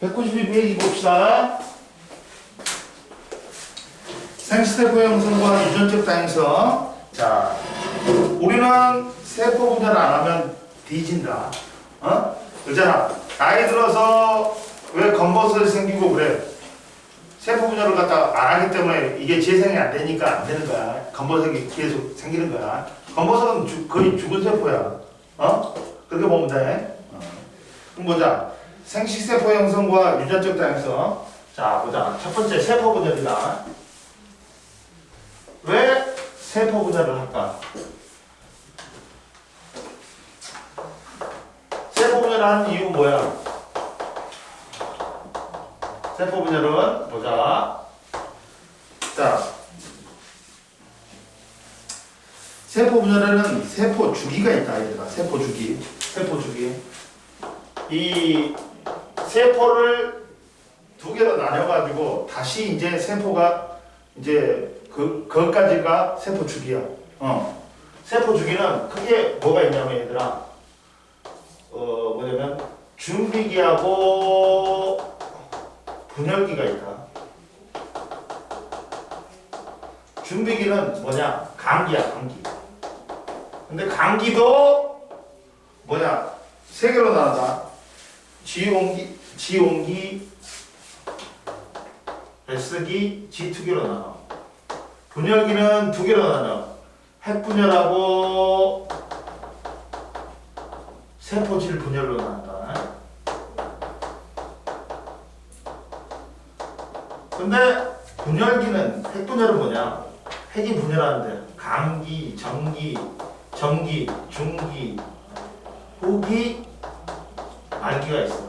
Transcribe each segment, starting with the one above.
192페이지 봅시다. 생시세포 형성과 유전적 다양성. 자, 우리는 세포 분열을 안 하면 뒤진다. 그렇잖아. 나이 들어서 왜 검버섯이 생기고 그래? 세포 분열을 갖다가 안 하기 때문에 이게 재생이 안 되니까 안 되는 거야. 검버섯이 계속 생기는 거야. 검버섯은 거의 죽은 세포야. 그렇게 보면 돼. 그럼 보자. 생식세포 형성과 유전적 다양성. 자, 보자. 첫 번째 세포 분열이다. 왜 세포 분열을 할까? 세포 분열을 하는 이유 뭐야? 세포 분열은 보자. 자, 세포 분열에는 세포 주기가 있다, 얘들아. 세포 주기. 세포 주기. 이 세포를 두 개로 나눠가지고 다시 이제 세포가 이제 그것까지가 세포 주기야. 세포 주기는 크게 뭐가 있냐면 얘들아, 뭐냐면 준비기하고 분열기가 있다. 준비기는 뭐냐? 감기야, 감기. 근데 감기도 뭐냐? 세 개로 나눠다. 지온기, S기, G2기로 나눠. 분열기는 두 개로 나눠. 핵분열하고 세포질 분열로 나눈다. 근데 분열기는, 핵분열은 뭐냐? 핵이 분열하는데 감기, 전기, 중기, 후기, 말기가 있어.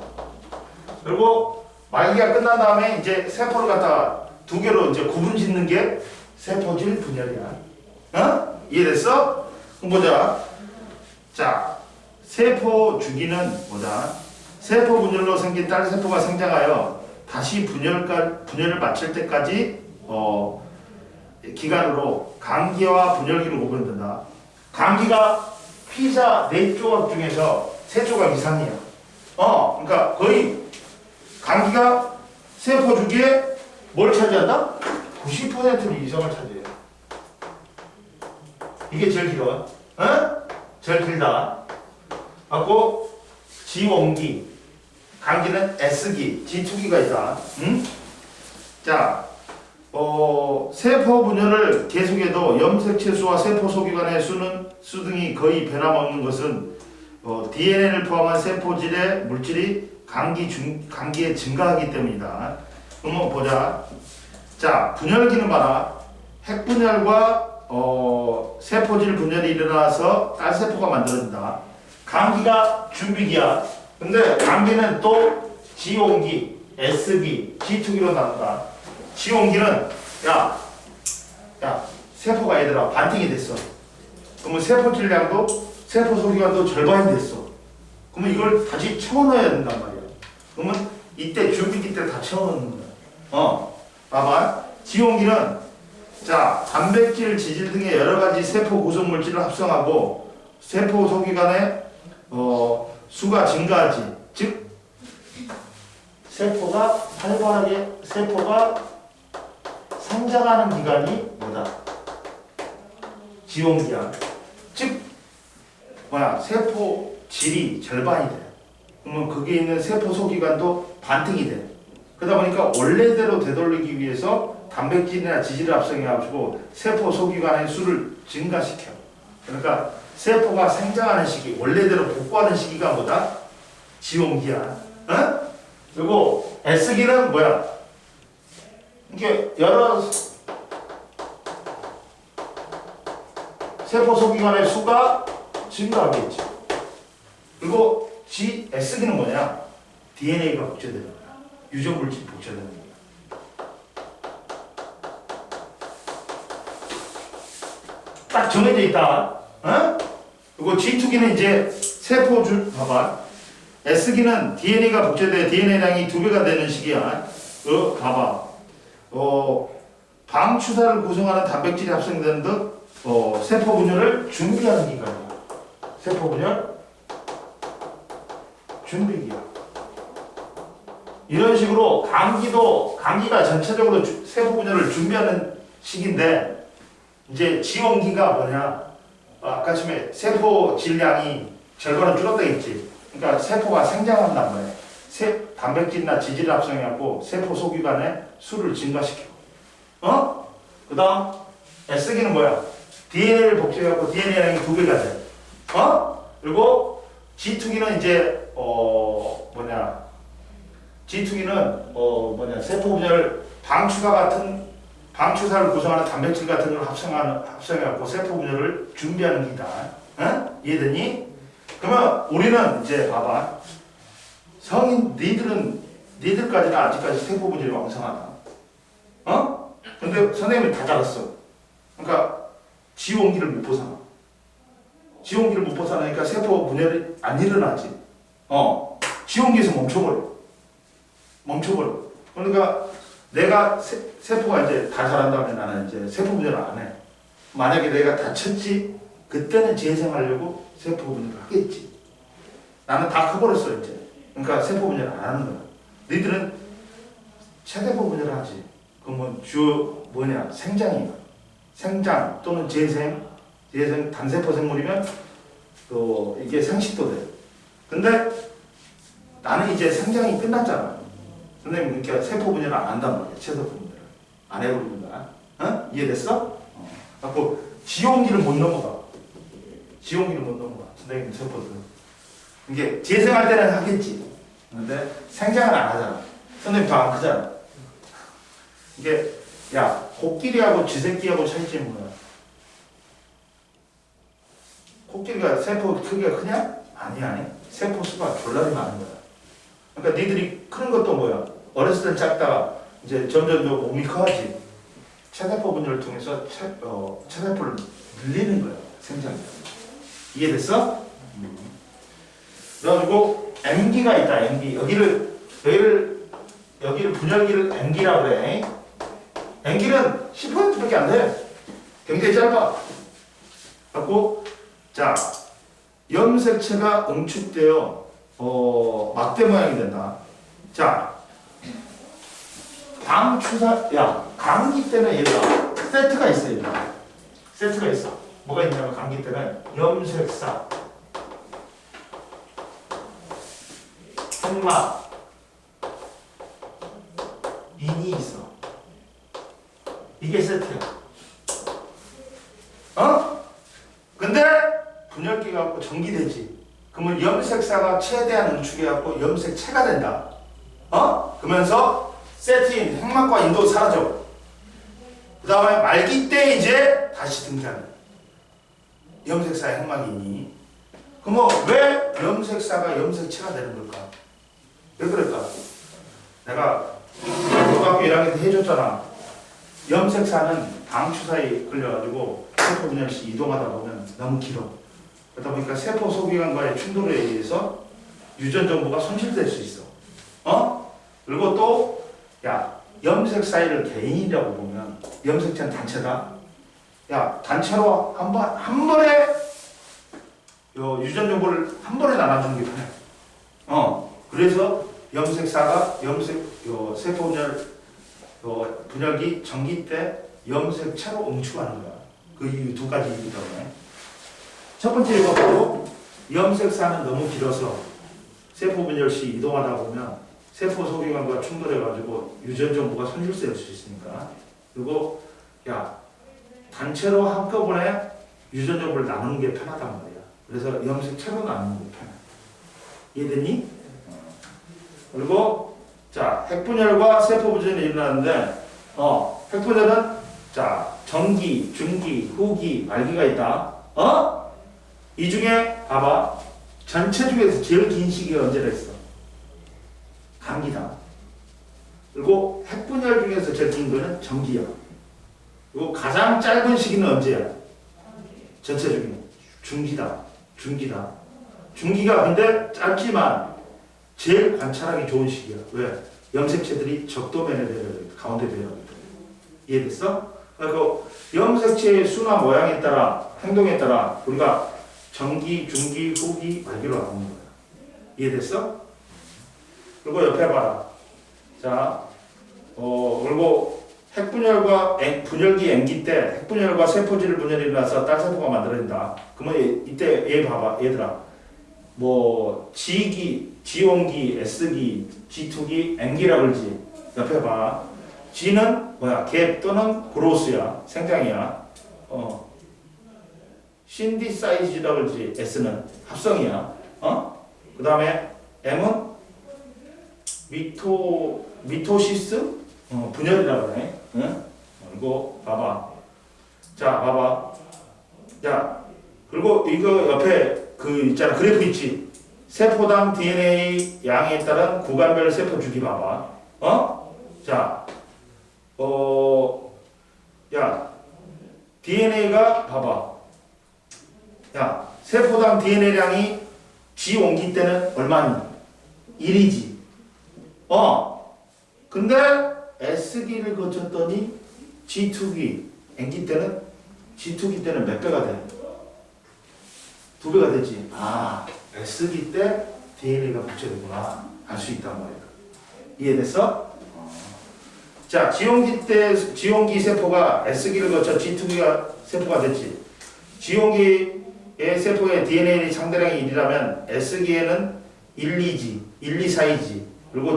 그리고 말기가 끝난 다음에 이제 세포를 갖다가 두 개로 이제 구분 짓는 게 세포질 분열이야. 이해됐어? 그럼 보자. 자, 세포 주기는 뭐다? 세포 분열로 생긴 딸 세포가 생장하여 다시 분열을 마칠 때까지 기간으로 감기와 분열기로 구분된다. 감기가 피자 4조각 중에서 3조각 이상이야. 그러니까 거의 감기가 세포 주기에 뭘 차지한다? 90% 이상을 차지해. 이게 제일 길어. 제일 길다. 갖고 지온기, 감기는 S기, G2기가 있다. 자, 세포 분열을 계속해도 염색체수와 세포 소기관의 수 등이 거의 변함없는 것은 DNA를 포함한 세포질의 물질이 감기에 증가하기 때문이다. 한번 보자. 자, 분열기는 봐라. 핵분열과 세포질 분열이 일어나서 딸세포가 만들어진다. 감기가 준비기야. 근데 감기는 또 지온기, S기, G2기로 나눈다. 지온기는 야, 세포가 얘들아 반팅이 됐어. 그러면 세포 질량도 세포 소기관도 절반이 됐어. 그러면 이걸 다시 채워넣어야 된단 말이야. 그러면 이때 준비기 때 다 채워넣는 거야. 봐봐. 지온기는 자, 단백질, 지질 등의 여러 가지 세포 구성 물질을 합성하고 세포 소기관의 수가 증가하지. 즉 세포가 활발하게 성장하는 기간이 뭐다? 지온기야. 즉 세포 질이 절반이 돼. 그러면 거기에 있는 세포 소기관도 반등이 돼. 그러다 보니까 원래대로 되돌리기 위해서 단백질이나 지질을 합성해가지고 세포 소기관의 수를 증가시켜. 그러니까 세포가 생장하는 시기, 원래대로 복구하는 시기가 뭐다? 지온기야. 그리고 S기는 뭐야? 이게 여러 세포 소기관의 수가 증가하겠지. 그리고 S기는 뭐냐? DNA가 복제되는 거야. 유전물질이 복제되는 거야. 딱 정해져 있다. 그리고 G2기는 이제 세포줄, 봐봐. S기는 DNA가 복제돼 DNA량이 2배가 되는 시기야. 봐봐. 방추사를 구성하는 단백질이 합성되는 듯 세포 분열을 준비하는 기간이야. 세포 분열 준비기야. 이런 식으로 감기가 전체적으로 세포 분열을 준비하는 시기인데 이제 지원기가 뭐냐? 아까 처음에 세포 질량이 절반은 줄었다 했지. 그러니까 세포가 생장한단 말이야. 단백질이나 지질을 합성해갖고 세포 소기관에 수를 증가시키고. 그 다음 S기는 뭐야? DNA를 복제해갖고 DNA량이 2배가 돼. 그리고 G2기는 이제 G2기는 세포 분열 방추사를 구성하는 단백질 같은 걸 합성해갖고 세포 분열을 준비하는 기다. 이해되니? 그러면 우리는 이제 봐봐. 성인 니들까지는 아직까지 세포 분열이 왕성하다. 근데 선생님이 다 자랐어. 그러니까 지온기를 못 벗어나. 지온기를 못 벗어나니까 세포 분열이 안 일어나지. 지온기에서 멈춰버려. 그러니까 내가 세포가 이제 다 자란다면 나는 이제 세포 분열을 안 해. 만약에 내가 다쳤지, 그때는 재생하려고 세포 분열을 하겠지. 나는 다 커버렸어 이제. 그러니까 세포 분열을 안 하는 거야. 너희들은 체세포 분열을 하지. 그러면 생장이야. 생장 또는 재생 단세포 생물이면 또 이게 생식도 돼. 근데 나는 이제 생장이 끝났잖아. 선생님 그러니까 세포 분열을 안 한단 말이야. 체세포 분열을 안 해버립니다. 이해됐어? 그래서 지온기를 못 넘어가. 선생님 세포들은 이게 재생할 때는 하겠지. 근데 생장은 안 하잖아. 선생님 더 안 크잖아. 이게 코끼리하고 쥐새끼하고 차이점이 뭐야? 코끼리가 세포 크기가 크냐? 아니. 세포 수가 졸라리 많은 거야. 그러니까 니들이 크는 것도 뭐야? 어렸을 땐 작다가 이제 점점 몸이 커지. 체세포 분열을 통해서 체세포를 늘리는 거야. 생장. 이해됐어? 그래가지고 M기가 있다. M기. 여기를 분열기를 M기라고 그래. M기는 10%밖에 안 돼. 굉장히 짧아. 갖고 염색체가 응축되어 막대 모양이 된다. 감기 때는 얘가 세트가 있어. 세트가 있어. 뭐가 있냐면 감기 때는 염색사, 흑막, 인이 있어. 이게 세트야. 근데 분열기가 갖고 전기되지. 그러면 염색사가 최대한 응축해갖고 염색체가 된다. 그러면서 세트인 핵막과 인도 사라져. 그 다음에 말기 때 이제 다시 등장해. 염색사의 핵막이니. 그러면 왜 염색사가 염색체가 되는 걸까? 왜 그럴까? 내가 고등학교 1학년 때 해줬잖아. 염색사는 방추사에 걸려가지고 세포 분열시 이동하다 보면 너무 길어. 그러다 보니까 세포 소기관과의 충돌에 의해서 유전 정보가 손실될 수 있어. 그리고 또 염색 사이를 개인이라고 보면 염색체는 단체다. 단체로 한 번에 유전 정보를 한 번에 나눠주는 게 편해. 그래서 염색사가 세포 분열기 전기 때 염색체로 응축하는 거야. 그 이유 두 가지 이유 때문에. 첫 번째 이유가 바로 염색사는 너무 길어서 세포 분열 시 이동하다 보면 세포 소기관과 충돌해가지고 유전 정보가 손실될 수 있으니까. 그리고 단체로 한꺼번에 유전 정보를 나누는 게 편하단 말이야. 그래서 염색체로 나누는 게 편해. 이해되니? 그리고 핵분열과 세포 분열이 일어나는데 핵분열은 전기, 중기, 후기, 말기가 있다. 이 중에 봐봐. 전체 중에서 제일 긴 시기가 언제라 했어? 감기다. 그리고 핵분열 중에서 제일 긴 거는 전기야. 그리고 가장 짧은 시기는 언제야? 전체 중에 중기다. 중기가 근데 짧지만 제일 관찰하기 좋은 시기야. 왜? 염색체들이 적도면에 가운데 배려하기 때문에. 이해됐어? 그러니까 염색체의 수나 모양에 따라 행동에 따라 우리가 전기, 중기, 후기, 말기로 나누는 거야. 이해됐어? 그리고 옆에 봐라. 자, 그리고 핵분열과 분열기 N기 때 핵분열과 세포질 분열이 일어나서 딸세포가 만들어진다. 그러면 이때 얘 봐봐, 얘들아. 뭐 G기, G온기, S기, G2기, N기라 그러지. 옆에 봐. G는 뭐야? 갭 또는 그로스야. 생장이야. 신디사이즈라 그러지. S는 합성이야. 그 다음에 M은 미토시스? 분열이라 그러네. 응? 이거 봐봐. 자, 봐봐. 자, 그리고 이거 옆에 그 있잖아. 그래프 있지? 세포당 DNA 양에 따른 구간별 세포 주기 봐봐. 자, 야, DNA가 봐봐. 야, 세포당 DNA량이 G 옮기 때는 얼마니? 1이지. 근데 S기를 거쳤더니 G2기, N기 때는 G2기 때는 몇 배가 돼? 2배가 되지. 아, S기 때 DNA가 복제되구나. 알 수 있단 말이야. 이해됐어? 자, G온기 세포가 S기를 거쳐 G2기가 세포가 됐지. G온기의 세포의 DNA의 상대량이 1이라면 S기에는 1, 2지, 1, 2, 4이지. 그리고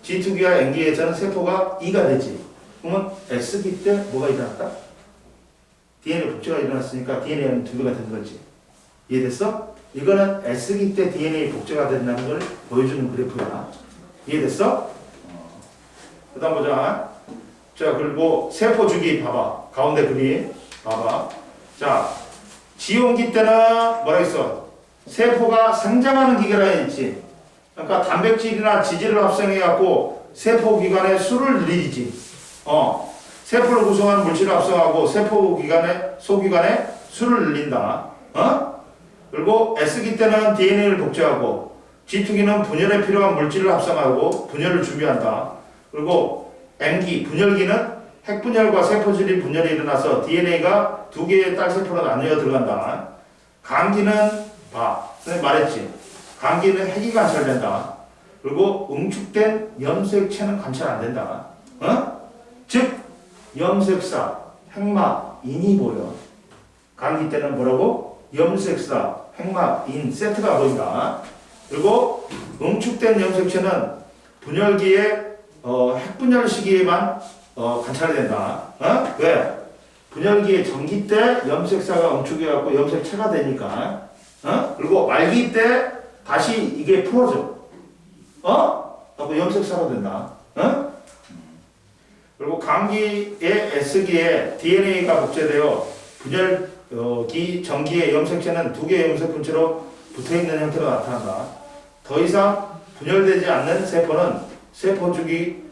G2기가 N기에서는 세포가 2가 되지. 그러면 S기 때 뭐가 일어났다? DNA 복제가 일어났으니까 DNA는 2배가 된 거지. 이해됐어? 이거는 S기 때 DNA 복제가 된다는 걸 보여주는 그래프야. 이해됐어? 그 다음 보자. 자, 그리고 세포 주기 봐봐. 가운데 그림 봐봐. 자, G온기 때는 뭐라 했어? 세포가 성장하는 기계라 했지. 그러니까 단백질이나 지질을 합성해갖고 세포 기관의 수를 늘리지. 세포를 구성하는 물질을 합성하고 세포 기관의 소기관의 수를 늘린다. 그리고 S기 때는 DNA를 복제하고 G2기는 분열에 필요한 물질을 합성하고 분열을 준비한다. 그리고 N기, 분열기는 핵분열과 세포질이 분열이 일어나서 DNA가 두 개의 딸세포로 나뉘어 들어간다. 감기는 봐. 선생님 말했지. 감기는 핵이 관찰된다. 그리고 응축된 염색체는 관찰 안 된다. 즉 염색사, 핵막, 인이 보여. 감기 때는 뭐라고? 염색사, 핵막, 인 세트가 보인다. 그리고 응축된 염색체는 분열기의 핵분열 시기에만 관찰된다. 왜? 분열기의 전기 때 염색사가 응축해갖고 염색체가 되니까. 그리고 말기 때 다시 이게 풀어져. 하고 염색사가 된다. 그리고 감기의 S기에 DNA가 복제되어 분열기 전기의 염색체는 두 개의 염색 분체로 붙어있는 형태로 나타난다. 더 이상 분열되지 않는 세포는 세포주기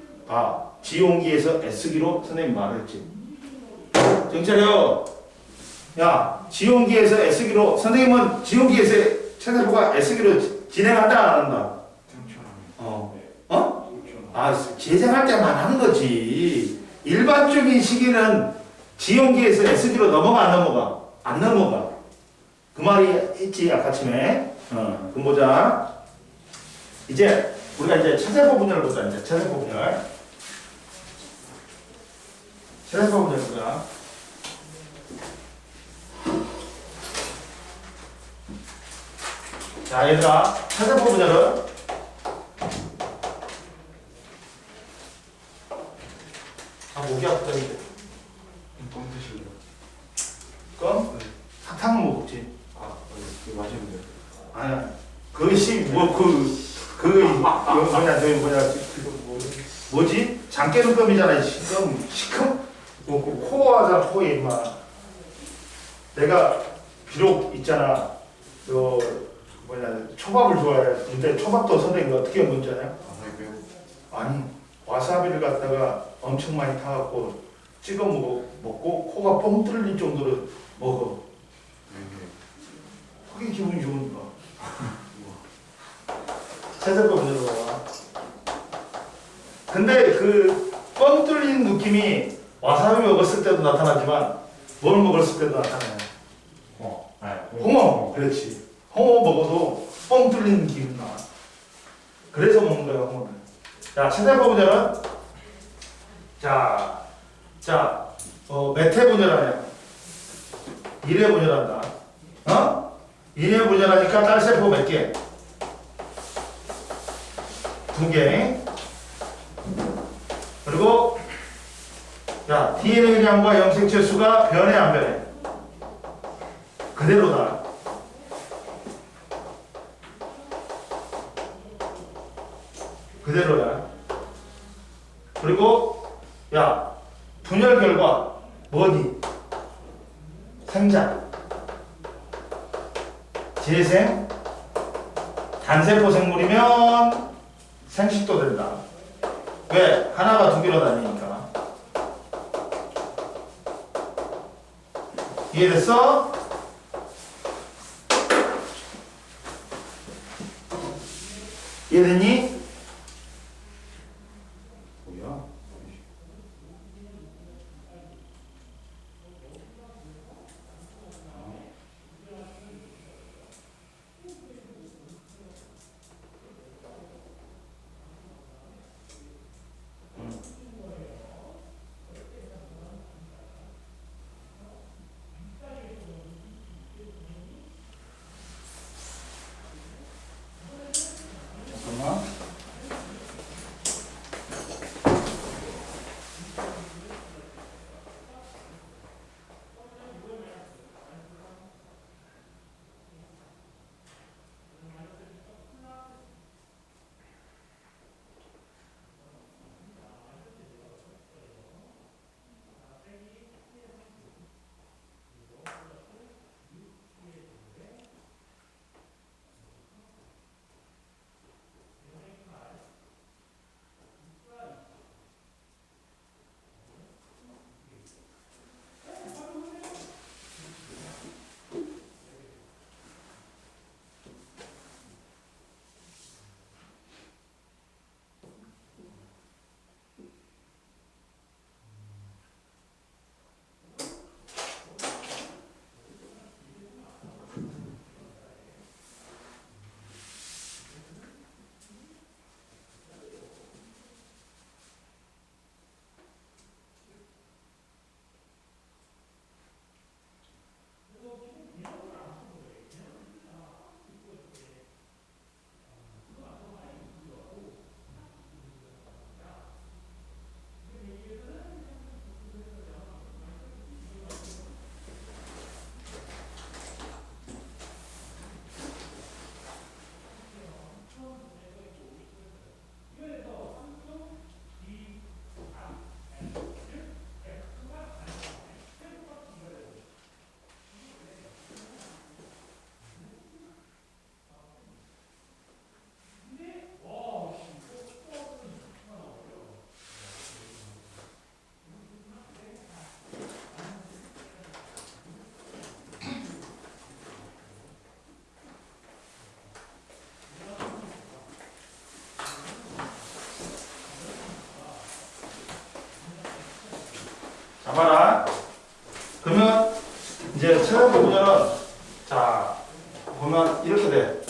G온기에서 S기로 선생님 말했지. 정찰해요. 야, G온기에서 S기로 선생님은 G온기에서 체세포가 S기로 진행한다 안 한다? 재생할 때만 하는 거지. 일반적인 시기는 G온기에서 S기로 넘어가 안 넘어가? 안 넘어가. 그 말이 있지 아까쯤에. 그럼 보자. 이제 우리가 이제 체세포 분열을 보자. 이제 체세포 분열. 체세포 분열 보자. 자, 얘들아, 체세포 분열은 목이 아프다 이제. 껌 드실래요? 껌? 사탕은 못 먹지. 이거 마시면 돼요. 아니야. 그것이 뭐지? 장 깨는 껌이잖아. 시큼? 코어하잖아, 코에 임마. 내가 비록 있잖아. 초밥을 좋아해. 근데 초밥도 선생님 어떻게 뭔지 아냐? 아니, 와사비를 갖다가 엄청 많이 타갖고 찍어 먹고 코가 뻥 뚫릴 정도로 먹어. 그게 기분이 좋으니까. 체세포 분열로 와. 근데 그 뻥 뚫린 느낌이 와사비 먹었을 때도 나타나지만 뭘 먹었을 때도 나타나요. 홍어. 그렇지. 홍어 먹어도 뻥 뚫린 느낌이 나. 그래서 먹는 거예요, 오늘. 자, 최대 분열은 몇 회 분열하냐? 1회 분열한다. 어? 1회 분열하니까 딸세포 몇 개? 2개. 그리고 야, DNA량과 염색체 수가 변해 안 변해? 그대로다. 그대로야. 그리고 야, 분열 결과 뭐니? 생장, 재생, 단세포 생물이면 생식도 된다. 왜? 하나가 2개로 다니니까. 이해됐어? 이해됐니? 뭐야? 잠깐만. 봐라. 그러면 이제 최대 보면은 자 보면 이렇게 돼.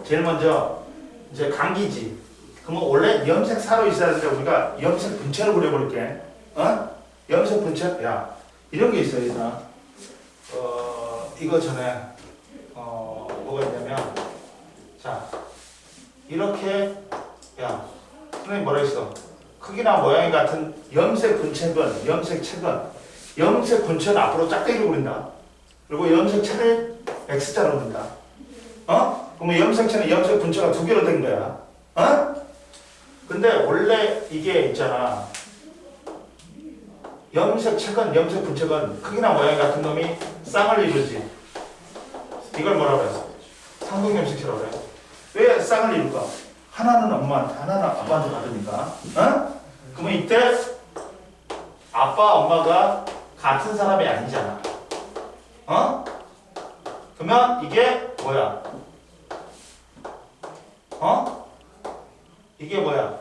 제일 먼저 이제 감기지. 그러면 원래 염색 사로 있어야 되니까 우리가 염색 분체를 그려볼게. 어? 염색 분체. 야 이런 게 있어 일단. 이거 전에 뭐가 있냐면 자 이렇게 야 선생님 뭐라 했어? 크기나 모양이 같은 염색 분체건, 염색체건, 염색 분체는 앞으로 짝대기로 그린다. 그리고 염색체를 X자로 그린다. 어? 그러면 염색체는 염색 분체가 2개로 된 거야. 어? 근데 원래 이게 있잖아. 염색체건, 염색 분체건, 크기나 모양이 같은 놈이 쌍을 이루지. 이걸 뭐라고 해서? 상동염색체라고 그래. 왜 쌍을 이룰까? 하나는 엄마한테, 하나는 아빠한테 받으니까. 어? 그러면 이때 아빠, 엄마가 같은 사람이 아니잖아. 어? 그러면 이게 뭐야? 어? 이게 뭐야?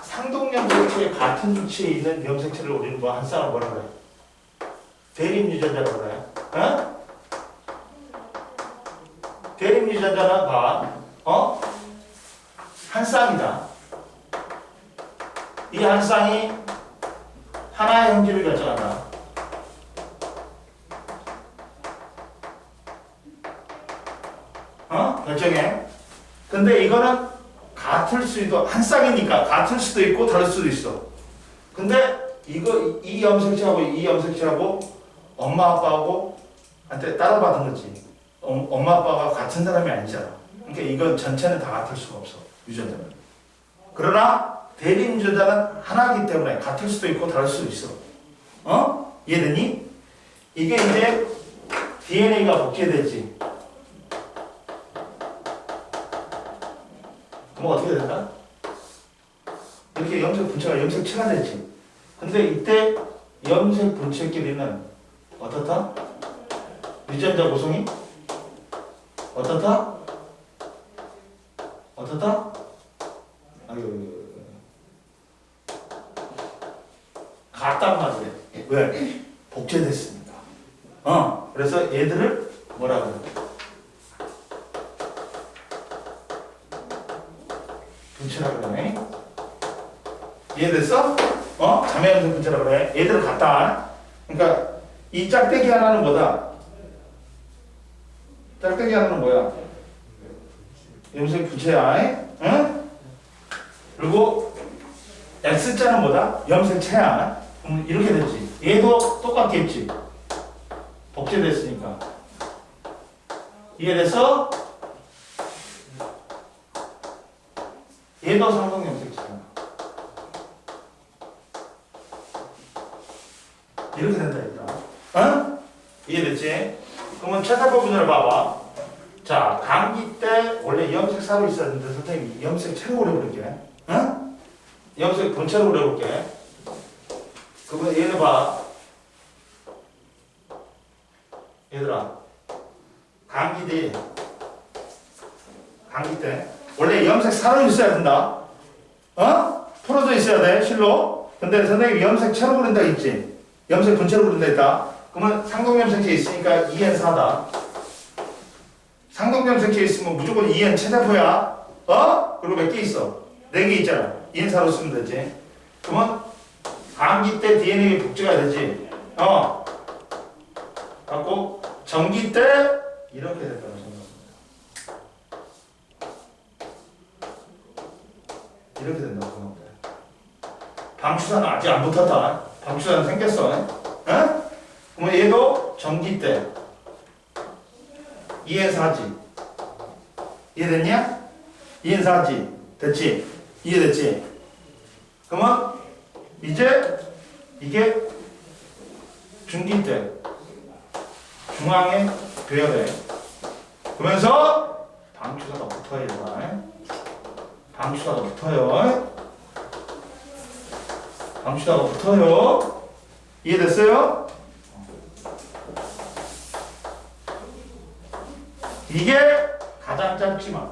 상동염색체의 같은 위치에 있는 염색체를 우리는 뭐 한 쌍을 뭐라 그래? 대립유전자라고 그래. 어? 대립유전 유전자는 봐. 한 쌍이다. 이 한 쌍이 하나의 형질을 결정한다. 결정해. 근데 이거는 같을 수도, 한 쌍이니까 같을 수도 있고 다를 수도 있어. 근데 이 염색체하고 이 염색체하고 엄마 아빠하고 한테 따로받은 거지. 엄마 아빠가 같은 사람이 아니잖아. 그러니까 이건 전체는 다 같을 수가 없어. 유전자는. 그러나 대립 유전자는 하나이기 때문에 같을 수도 있고 다를 수도 있어. 이해되니? 이게 이제 DNA가 복제되지. 뭐 어떻게 된다? 이렇게 염색 분체가 염색체가 되지. 근데 이때 염색 분체끼리는 어떻다? 유전자 구성이 어떻다? 어떻다? 같단 말이야. 왜? 복제됐으니까. 그래서 얘들을 뭐라 그래? 분체라 그러네. 이해됐어? 자매 염색 분체라 그래. 얘들을 같다. 그러니까 이 짝대기 하나는 뭐다? 짝대기 하나는 뭐야? 염색 분체야. 응? 그리고 X자는 뭐다? 염색체야. 이렇게 됐지. 얘도 똑같겠지. 복제됐으니까. 이해됐어? 얘도 상성 염색체야. 이렇게 된다 했다. 이해됐지? 그러면 최상급 분열을 봐봐. 자, 감기 때 원래 염색사로 있었는데 선생님이 염색체로 그려볼게. 염색 본체로 그려볼게. 그러면 얘를 봐. 얘들아, 감기 때 원래 염색사로 있어야 된다. 풀어져 있어야 돼, 실로. 근데 선생님이 염색체로 그린다 있지. 염색 본체로 그린다 했다. 그러면 상동염색체 있으니까 2N4다. 상동염색체 있으면 무조건 2N 체세포야. 그리고 몇 개 있어? 4개 있잖아. 2N4로 쓰면 되지. 그러면 감기 때 DNA 복제가 되지. 갖고 전기 때 이렇게 됐다고 생각합니다. 이렇게 된다고 생각합니다. 방추사는 아직 안 붙었다. 방추사는 생겼어. 그러면 얘도 전기 때 2N4지. 이해됐냐? 2N4지. 됐지? 이해됐지? 그러면 이제 이게 중기 때 중앙에 배열해. 그러면서 방추사가 붙어요. 얘가. 방추사가 붙어요. 방추사가 붙어요. 이해됐어요? 이게 가장 짧지만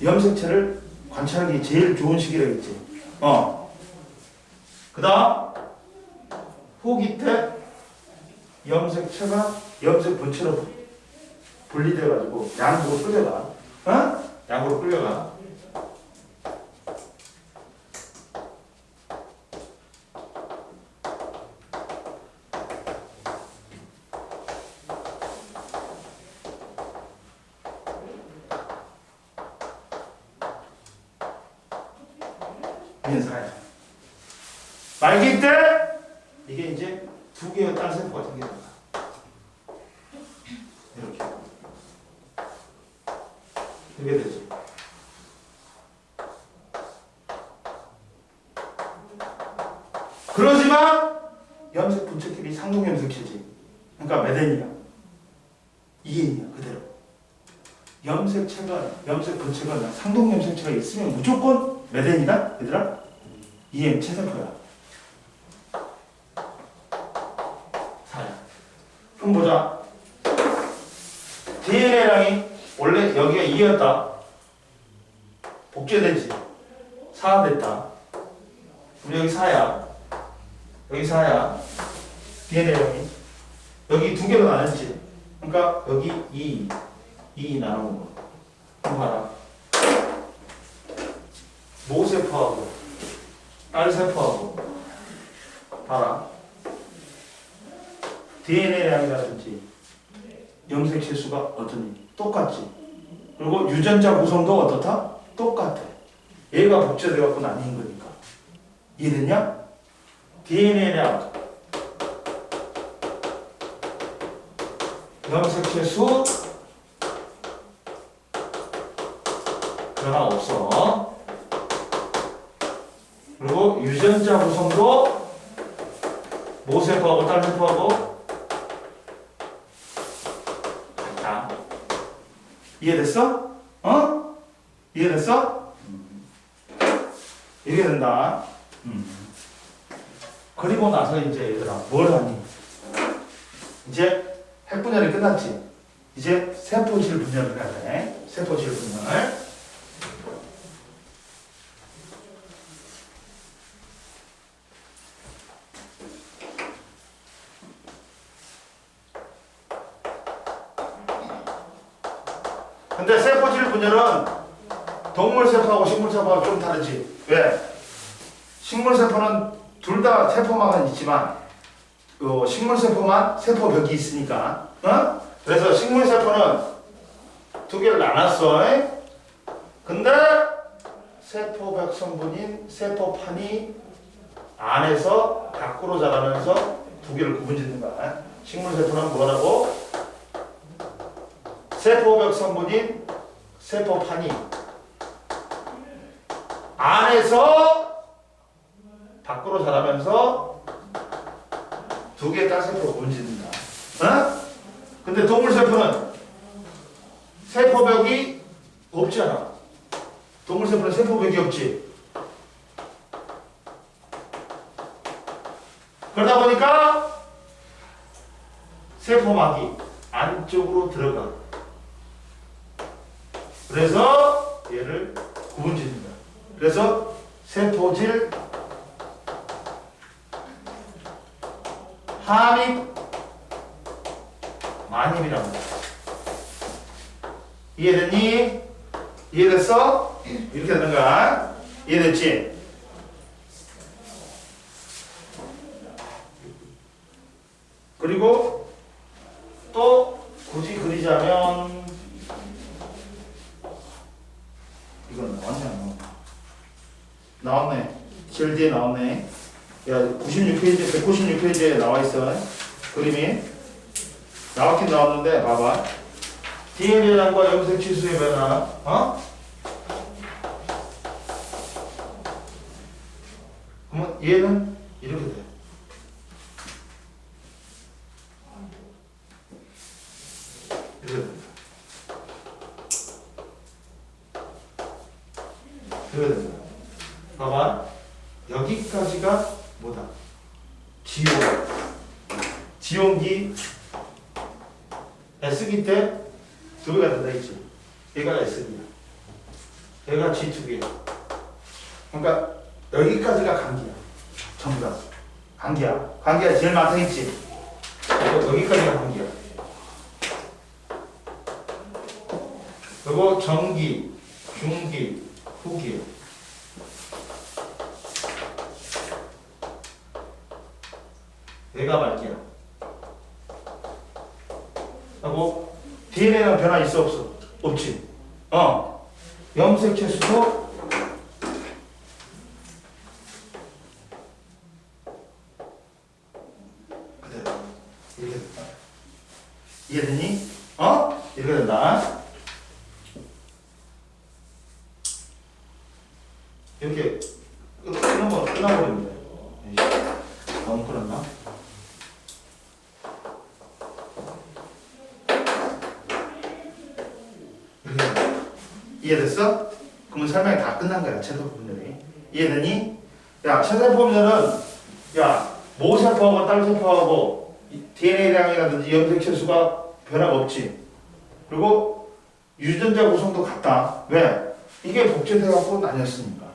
염색체를 관찰하기 제일 좋은 시기라겠지. 그 다음 후기 때 염색체가 염색 본체로 분리돼가지고 양으로 끌려가. 양으로 끌려가. 사야. 말기 때 이게 이제 두 개의 딴 세포가 생긴다. 이렇게 되지. 그러지만 염색 분체끼리 상동 염색체지. 그러니까 메덴이야. 이해이야 그대로. 염색 분체가 상동 염색체가 있으면 무조건 메덴이다 얘들아. EM 체세포야. 그럼 보자. DNA량이 원래 여기가 2였다. 복제되지. 4 됐다. 그럼 여기 4야. 여기 4야. DNA량이. 여기 두 개로 나눴지. 그러니까 여기 2, 2 나누는 거. 이거 봐라. 모세포하고 딸세포하고 봐라. DNA량이라든지 염색체수가 어떠니? 똑같지. 그리고 유전자 구성도 어떻다? 똑같아. 얘가 복제돼갖고 나뉜 거니까. 이해됐냐? DNA량, 염색체수 변화 없어. 그리고 유전자 구성도 모세포하고 딸세포하고 같다. 이해됐어? 어? 이해됐어? 이게 된다. 그리고 나서 이제 얘들아 뭘 하니? 이제 핵분열이 끝났지? 이제 세포질 분열을 해야 돼. 세포질 분열. 근데 세포질 분열은 동물세포하고 식물세포하고 좀 다르지. 왜? 식물세포는 둘 다 세포막은 있지만 식물세포만 세포벽이 있으니까. 어? 그래서 식물세포는 두 개를 나눴어. 근데 세포벽 성분인 세포판이 안에서 밖으로 자라면서 두 개를 구분짓는 거야. 식물세포는 뭐라고? 세포벽 성분인 세포판이 안에서 밖으로 자라면서 두 개의 딸세포로 구분짓는다. 어? 근데 동물세포는 세포벽이 없잖아. 동물세포는 세포벽이 없지. 그러다 보니까 세포막이 안쪽으로 들어가. 그래서 얘를 구분짓는다. 그래서 세포질 함입 만입이라고. 이해됐니? 이해됐어? 이렇게 되는 거야. 이해됐지? 그리고 또 굳이 그리자면 이건 나왔냐 안 나왔네. 제일 뒤에 나왔네. 야 96페이지 196페이지에 나와있어. 그림이 나왔긴 나왔는데 봐봐. DNA량과 염색치수의 변화. 어? 그러면 얘는 이렇게 돼. 이렇게 된다. 이렇게 된다. 봐봐. 여기까지가 뭐다? 지온기 S기 때 두 개가 된다 했지. 얘가 S기야. 얘가 G2개. 그러니까 여기까지가 감기야. 전부 다. 감기야. 감기가 제일 많다 했지. 여기까지가 감기야. 그리고 정기, 중기, 후기. 얘가 말기야. 하고 DNA는 변화 있어 없어? 없지. 염색체수도 그대로 이렇게 된다. 이해됐니? 이렇게 된다. 이렇게 끊어버리면 돼. 너무 끊었나? 이해됐어? 그러면 설명이 다 끝난 거야. 체세포 분열이. 이해되니? 야, 체세포 분열은 모세포하고 딸세포하고 DNA량이라든지 염색체수가 변화가 없지. 그리고 유전자 구성도 같다. 왜? 이게 복제돼갖고 나뉘었으니까.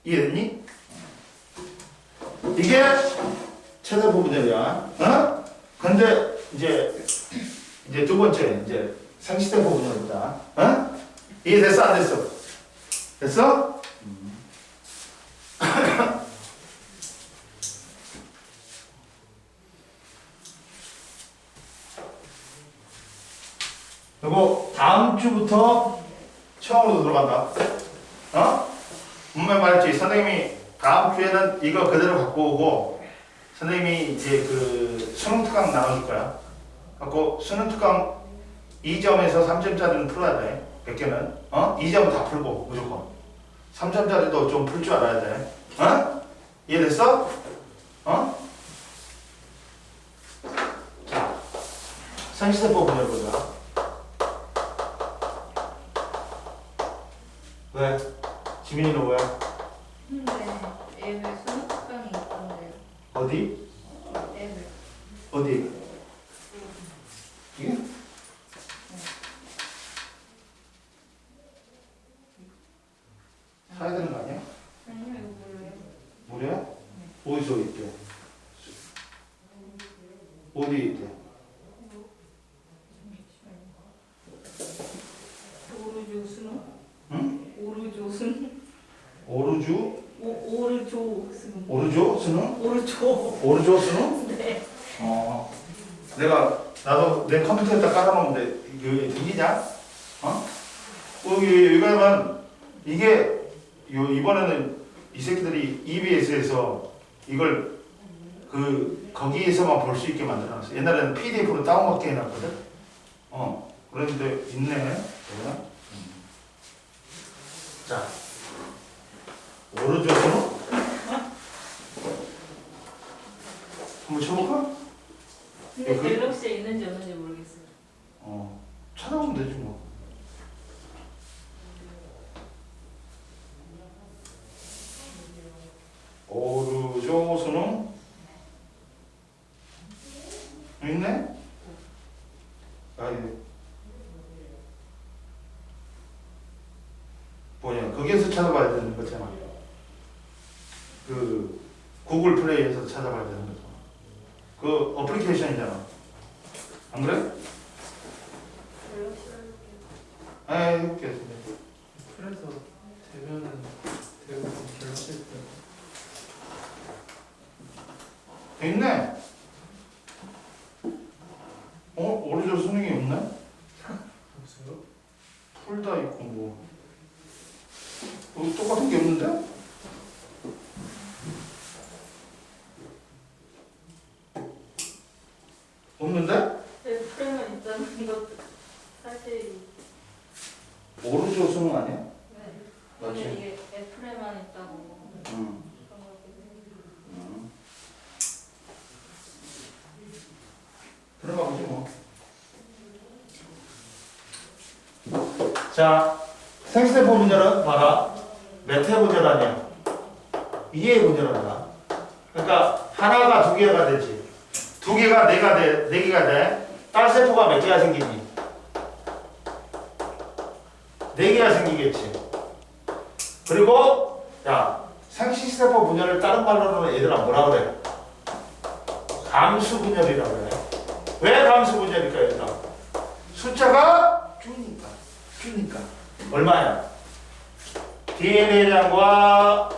이해됐니? 이게 체세포 분열이야. 근데 이제 두 번째 생시세포 분열이다. 어? 이해됐어 안 됐어? 됐어? 그리고 다음 주부터 처음으로 들어간다. 어? 분명히 말했지. 선생님이 다음 주에는 이거 그대로 갖고 오고 선생님이 이제 그 수능 특강 나눠줄 거야. 갖고 수능 특강 2점에서 3점짜리는 풀어야 돼. 100개는. 어? 2점 다 풀고 무조건. 3점짜리도 좀 풀 줄 알아야 돼. 어? 이해됐어? 어? 자, 생시세포 분열 보자. 왜? 지민이는 왜? 근데 앱에 수능 특강이 있던데요. 어디? 앱에. 어디? 이게? 사야 되는 거 아니야? 아니요, 이거 몰라요. 뭐래? 어디서 있대? 어디 있대? 오르조 수능? 응? 오르조 수능? 오르주? 오르조 수능. 오르조 수능? 오르조. 오르조 수능? 네. 나도 내 컴퓨터에다 깔아놓는데 이게 이기냐? 어? 여기 가면 이게 이번에는 이 새끼들이 EBS에서 이걸 거기에서만 볼 수 있게 만들어놨어. 옛날에는 PDF로 다운받게 해놨거든. 그런데 있네. 뭐야? 자, 오른쪽 손 한번 쳐볼까? 근데 그- 갤럭시에 있는지 없는지 모르겠어요. 찾아보면 되지 뭐. 오르조 수능 있네? 뭐냐 거기에서 찾아봐야 되는 거잖아. 그 구글 플레이에서 찾아봐야 되는 거잖아. 그 어플리케이션이잖아. 안 그래? 갤럭시를 해볼게. 그래서 되면은 되고 결실 때 있네. 오르조 수능이 없네? 없어요? 풀다 있고 뭐 똑같은 게 없는데? 없는데? 애플에만 있다는 것도 사실. 오르조 수능 아니야? 네. 맞지? 근데 이게 애플에만 있다고. 응. 그런 거거든요. 들어가 보지 뭐. 자, 생세포 분열은 봐라. 몇 회 분열 아니야? 2회 분열한다. 그러니까 하나가 2개가 되지. 2개가 4가 돼. 4개가 돼. 딸세포가 몇 개가 생기니? 4개가 생기겠지. 그리고 야, 생식세포 분열을 다른 말로는 얘들아 뭐라 그래? 감수 분열이라고 그래. 왜 감수 분열일까 얘들아? 숫자가 주니까. 얼마야? DNA량과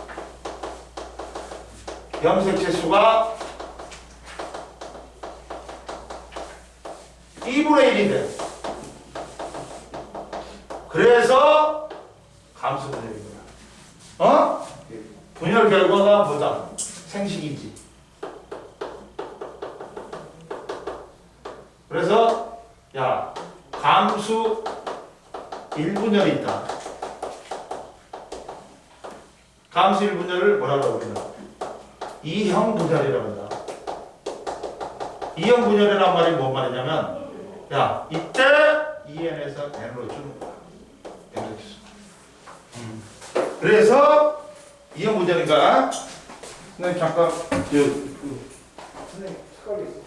염색체 수가 2분의 1이 돼. 그래서 감수 분열인 거야. 분열 결과가 뭐다? 생식이지. 그래서 야, 감수 1분열이 있다. 감수 1분열을 뭐라고 그러나? 이형 분열이라고 한다. 이형 분열이란 말이 뭔 말이냐면 야, 이때 2n에서 n으로 주는 거야. 염색수. 그래서 이형 분열이니까 선생님 잠깐 선생님 헷갈려 있어.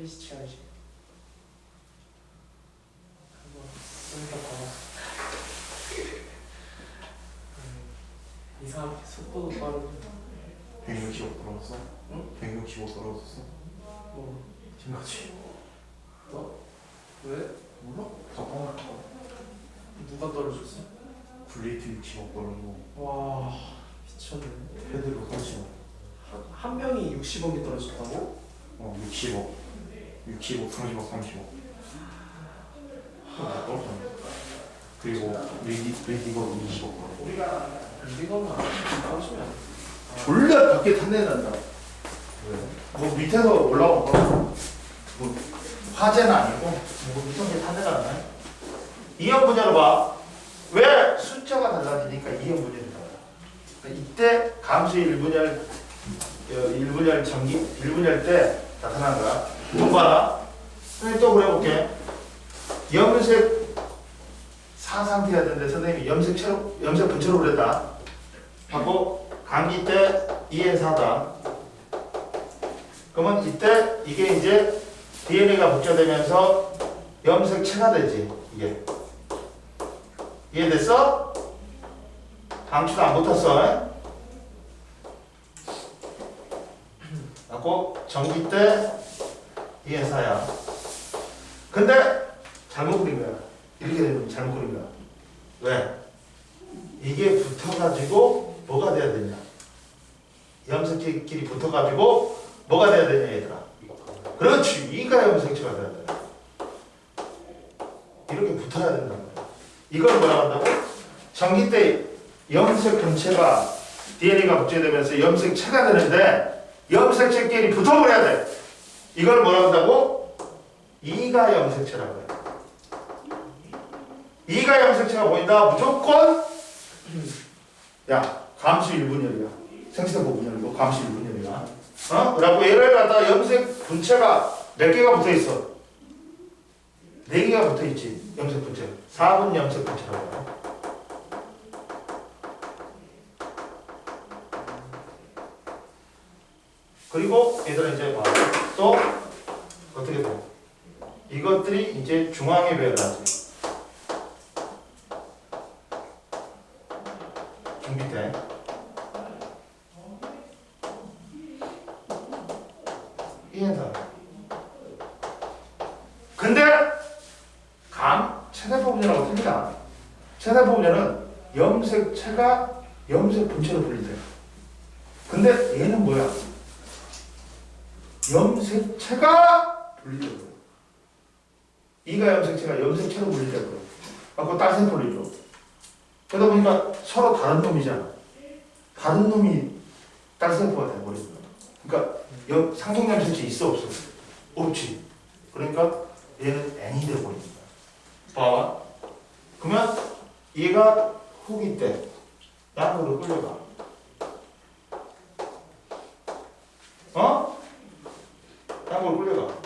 프리시 취하지. 한번 쓰니까 봐봤어. 이상하게 속도도 빠르고 165 떨어졌어? 응? 165 떨어졌어? 뭐 심각지? 너? 왜? 몰라? 잠깐만. 누가 떨어졌어? 블레이트 65 떨어지고 와 미쳤네. 헤드로 35. 한 명이 60억이 떨어졌다고? 65 35, 35 떨어졌네. 그리고 리디거 20억 떨어지고. 리거나 떨어지면 안 돼. 졸라 밖에 탄내 난다. 왜? 뭐 밑에서 올라온 거? 뭐 화재는 아니고 뭐 밑에 탄내가 나네. 이형 분야로 봐. 왜 숫자가 달라지니까 이형 분야로 달라. 그러니까 이때 감수 1분열 전기 1분열 때 나타나는 거야. 좀 봐라. 선생님 또 그려볼게. 염색 사상태야 되는데 선생님이 염색 분체로 그렸다. 하고 감기 때 2의 4다. 그러면 이때 이게 이제 DNA가 복제되면서 염색체가 되지. 이게 이해됐어? 방추도 안 붙었어. 하고 전기 때 2의 4야. 근데 잘못 그린 거야. 이렇게 되면 잘못 그린 거야. 왜? 이게 붙어가지고 뭐가 돼야 되냐? 염색체끼리 붙어가지고 뭐가 돼야 되냐 얘들아. 그렇지. 이가 염색체가 돼야 돼. 이렇게 붙어야 된단 말이야. 이걸 뭐라고 한다고? 전기 때 염색 분체가 DNA가 복제되면서 염색체가 되는데 염색체끼리 붙어버려야 돼. 이걸 뭐라고 한다고? 이가 염색체라고 해. 이가 염색체가 보인다. 무조건 야 감수 1분열이야. 생체보 분열이고 감수 1분열이야. 그래갖고 얘를 갖다가 염색 분체가 몇 개가 붙어 있어? 4개가 붙어 있지. 염색 분체. 4분 염색 분체라고 해. 그리고 얘들은 이제 봐. 또 어떻게 돼? 이것들이 이제 중앙에 배열하지. 중비 때. 이해한다. 근데 체대포 분열하고 틀리다. 체대포 분열은 염색체가 염색 분체로 분리돼. 근데 얘는 뭐야? 염색체가 분리되고 이가 염색체가 염색체로 분리되고 그거 딴 세포를 줘. 그러다 보니까 서로 다른 놈이잖아. 다른 놈이 딴 세포가 돼버리는 거야. 그러니까 상동 염색체 있어 없어? 없지. 그러니까 얘는 N이 돼버리는 거야. 봐봐. 그러면 얘가 후기 때 양으로 끌려가. 양으로 끌려가.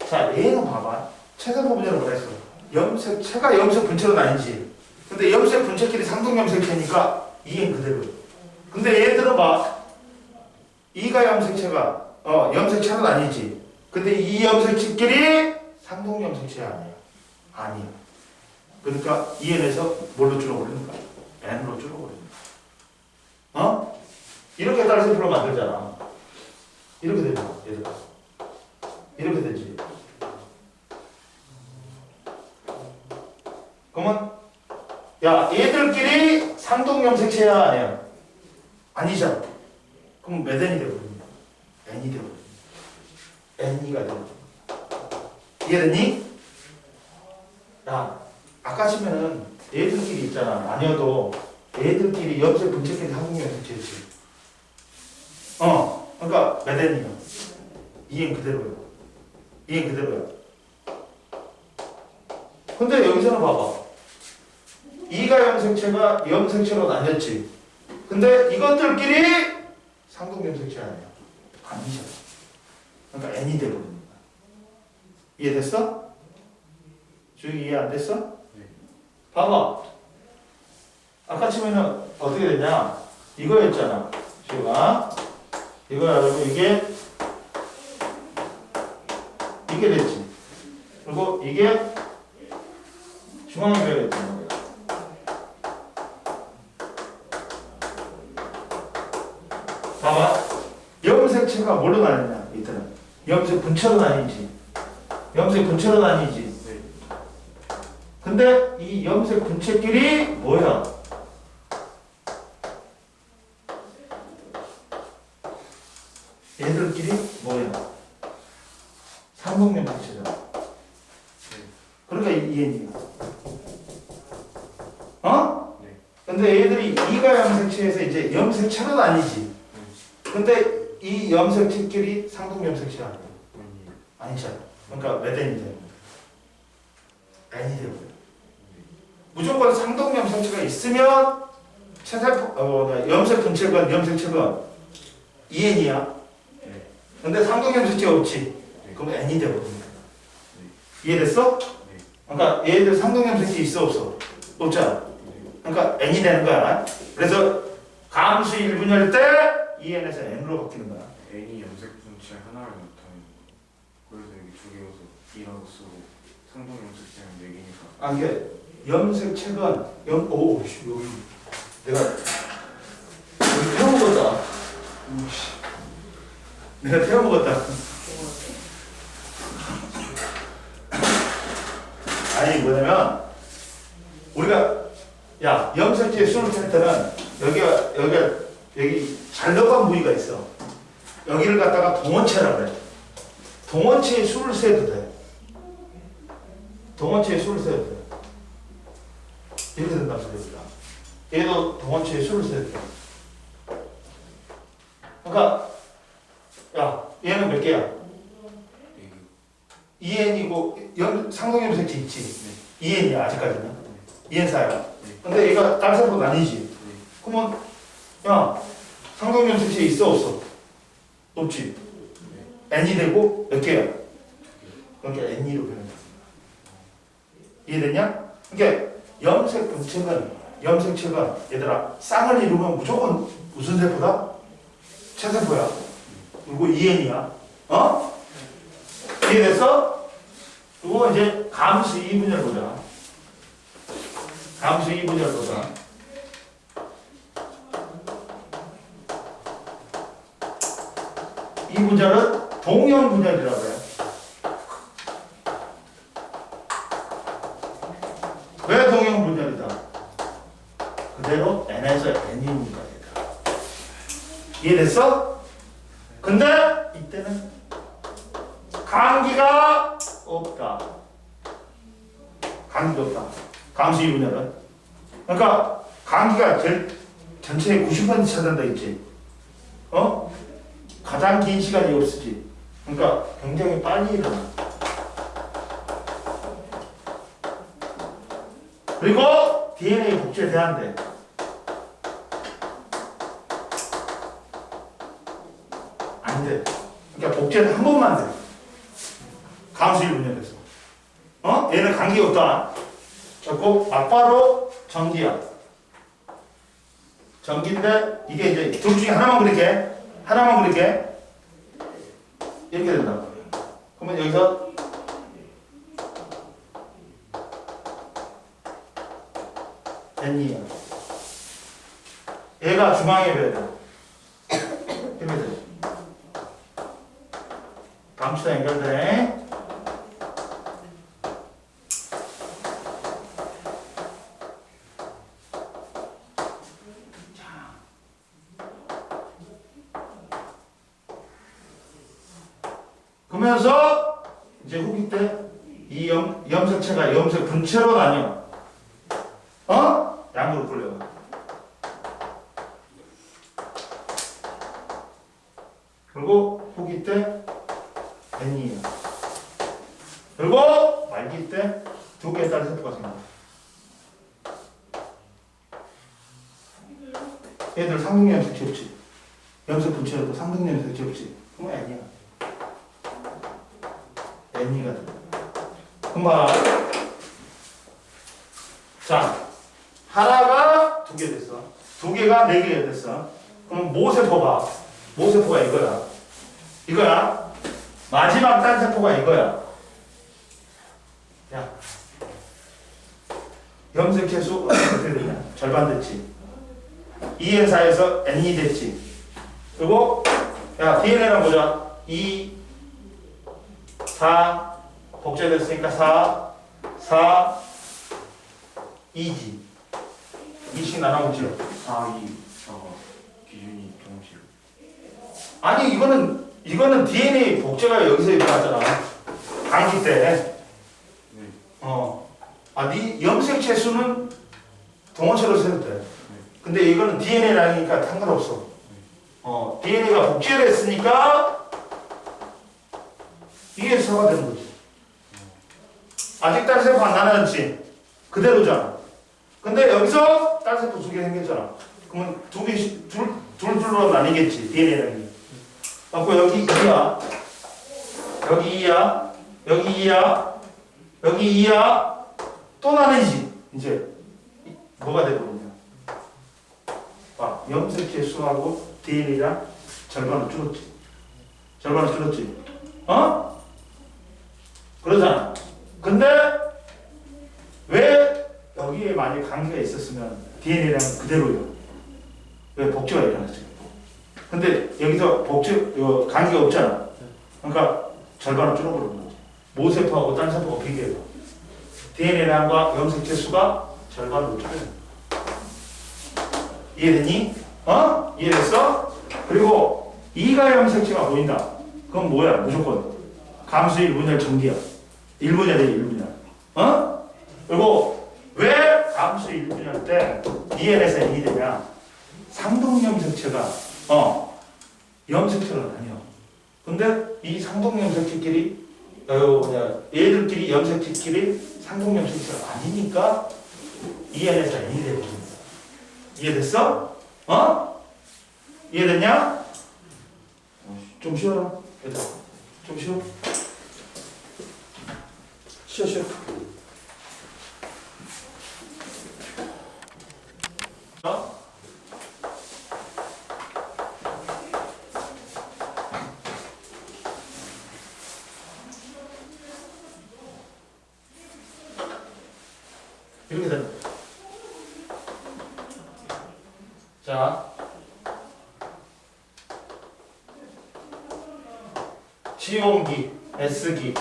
자, 얘는 봐봐. 체세포 분열을 뭐라 했어? 염색체가 염색 분체로 나뉘지. 근데 염색 분체끼리 상동 염색체니까 이엔 그대로. 근데 얘들은 봐. 이가 염색체가 염색체로 나뉘지. 근데 이 염색체끼리 상동 염색체 아니야. 아니야. 그러니까 EN에서 뭘로 줄어버리는 거야? N으로 줄어버리는 거야. 이렇게 다른 세포로 만들잖아. 이렇게 되잖아. 얘들아. 이렇게 되지. 그러면 야 얘들끼리 상동 염색체야 아니야? 아니잖아. 그럼 몇 N이 되거든요? N이 되거든요. N이가 되거든요. 이해됐니? 야 아까 치면은 얘들끼리 있잖아. 아니어도 얘들끼리 염색 분체끼리 상동 염색체지. 그러니까 몇 N이야? 2N 그대로야. 2N 그대로야. 근데 여기서는 봐봐. 이가 염색체가 염색체로 나뉘었지. 근데 이것들끼리 상동 염색체 아니야. 아니잖아. 그러니까 N이 되거든. 이해됐어? 주희 이해 안 됐어? 네. 봐봐. 아까 치면은 어떻게 됐냐? 이거였잖아. 지우가 이거 가지고 이게 됐지. 그리고 이게 중앙교회가 됐단 말이야. 봐봐. 염색체가 뭘로 나뉘냐 이때는. 염색 분체로 나뉘지. 염색 분체로 나뉘지. 근데 이 염색 분체끼리 뭐야? 얘들끼리 뭐야? 상동염색체잖아. 그러니까 이해니야. 어? 네. 근데 얘들이 이가 염색체에서 이제 염색체로 나뉘지. 근데 이 염색체끼리 상동염색체 아니야. 아니잖아. 그러니까 몇 N이 되는 거야? N이 되는 거야. 무조건 상동염색체가 있으면 염색 분체건 염색체건 2N이야. 근데 상동염색체 없지. 그럼 N이 되거든. 이해됐어? 그러니까 얘들 상동염색체 있어 없어? 없잖아. 그러니까 N이 되는 거야. 그래서 감수 1분열 때 2N에서 N으로 바뀌는 거야. N이 염색 분체 하나를 나타내는 거. 그래서 여기 두 개여서 2라고 쓰고 상동 염색체는 4개니까. 아 이게 염색체가 여기 내가 여기 태워 먹었다. 내가 태워 먹었다. 아니 뭐냐면 우리가 야 염색체 수를 셀 때는 여기 잘 들어간 부위가 있어. 여기를 갖다가 동원체라고 그래. 동원체의 수를 세도 돼. 동원체의 수를 세도 돼. 이렇게 된다는 소리입니다. 얘도 동원체의 수를 세도 돼. 그러니까 야 얘는 몇 개야? 2N이고 상동염색체 있지? 2N이야 아직까지는. 2N4야. 근데 얘가 딸세포 나뉘지? 그러면 야 상동염색체 있어 없어? 없지? N이 되고 몇 개야? 그러니까 N2로 변한다. 이해됐냐? 그러니까 염색 염색체가 얘들아 쌍을 이루면 무조건 무슨 세포다? 체세포야. 그리고 2N이야. 어? 이해됐어? 그리고 이제 감수 2분열 보자. 감수 2분열 보자. 이 분열은 동형 분열이라고 해요. 왜 동형 분열이다? 그대로 N에서 N이니까 얘다. 이해됐어? 근데 이때는 감기가 없다. 감기가 없다. 감수 2분열은. 그러니까 감기가 전체의 90% 차지한다 했지. 어? 가장 긴 시간이 없으지. 그러니까 굉장히 빨리 일어나. 그리고 DNA 복제에 대한대. 안 돼. 그러니까 복제는 한 번만 돼. 감수 1분열에서. 어? 얘는 감기 없다. 꼭 막바로 전기야. 전기인데 이게 이제 둘 중에 하나만 그렇게 이렇게 된다고. 그러면 여기서 N이야. 얘가 중앙에 배야 돼. 힘이 돼. 감수다 연결돼. 그러면서 이제 후기 때 이 염색체가 염색 분체로 나뉘어. 어? 양으로 불려. 그리고 후기 때 N이에요. 그리고 말기 때 두 개의 딸 세포가 생겨. 얘들 상등염색체 없지. 염색 분체로도 상등염색체 없지. 그럼 N이야. N이가 돼. 금방. 자, 하나가 두 개 됐어. 두 개가 네 개가 됐어. 그럼 모세포가 이거야. 이거야. 마지막 딴 세포가 이거야. 야, 염색해수 어떻게 되냐? 절반 됐지. 2N4에서 N이 됐지. 그리고 야 DNA랑 보자. 2, 4 복제됐으니까 4, 2지. 2씩 나눠보죠. 4, 2, 4가 기준이 동시로. 아니 이거는 DNA 복제가 여기서 일어나잖아. 감기 때. 네. 네 염색체 수는 동원체로 세도 돼. 근데 이거는 DNA라니까 상관없어. DNA가 복제를 했으니까 이게 서가 되는 거지. 아직 딸세포 안 나눴지. 그대로잖아. 근데 여기서 딸세포 두 개 생겼잖아. 그러면 두 개씩 둘로 나뉘겠지. DNA라는 게. 갖고 여기 2야. 여기 2야. 여기 2야. 여기 2야. 또 나뉘지. 이제 뭐가 되거든요. 염색체 수하고 DNA랑 절반을 줄었지. 절반을 줄었지. 그러잖아. 근데 왜 여기에 만약 관계가 있었으면 DNA랑 그대로요. 왜 복제가 일어났어요. 근데 여기서 관계가 없잖아. 그러니까 절반을 줄어버리는 거지. 모세포하고 딴 세포가 비교해봐. DNA랑과 염색체 수가 절반으로 줄어요. 이해됐니? 이해됐어? 그리고 이가 염색체가 보인다. 그건 뭐야? 무조건 감수 1분열 전기야. 1분열이야 1분열. 그리고 왜 감수 1분열 때 DNA에서 N이 되냐? 상동 염색체가 염색체는 아니야. 근데 이 상동 염색체끼리 얘들끼리 염색체끼리 상동 염색체가 아니니까 EN에서 N이 되거든. 이해됐어? 이해됐냐? 좀 쉬어라. 얘들아. 좀 쉬어. 쉬어. 이렇게 되는 거야. 자, G온기, S기,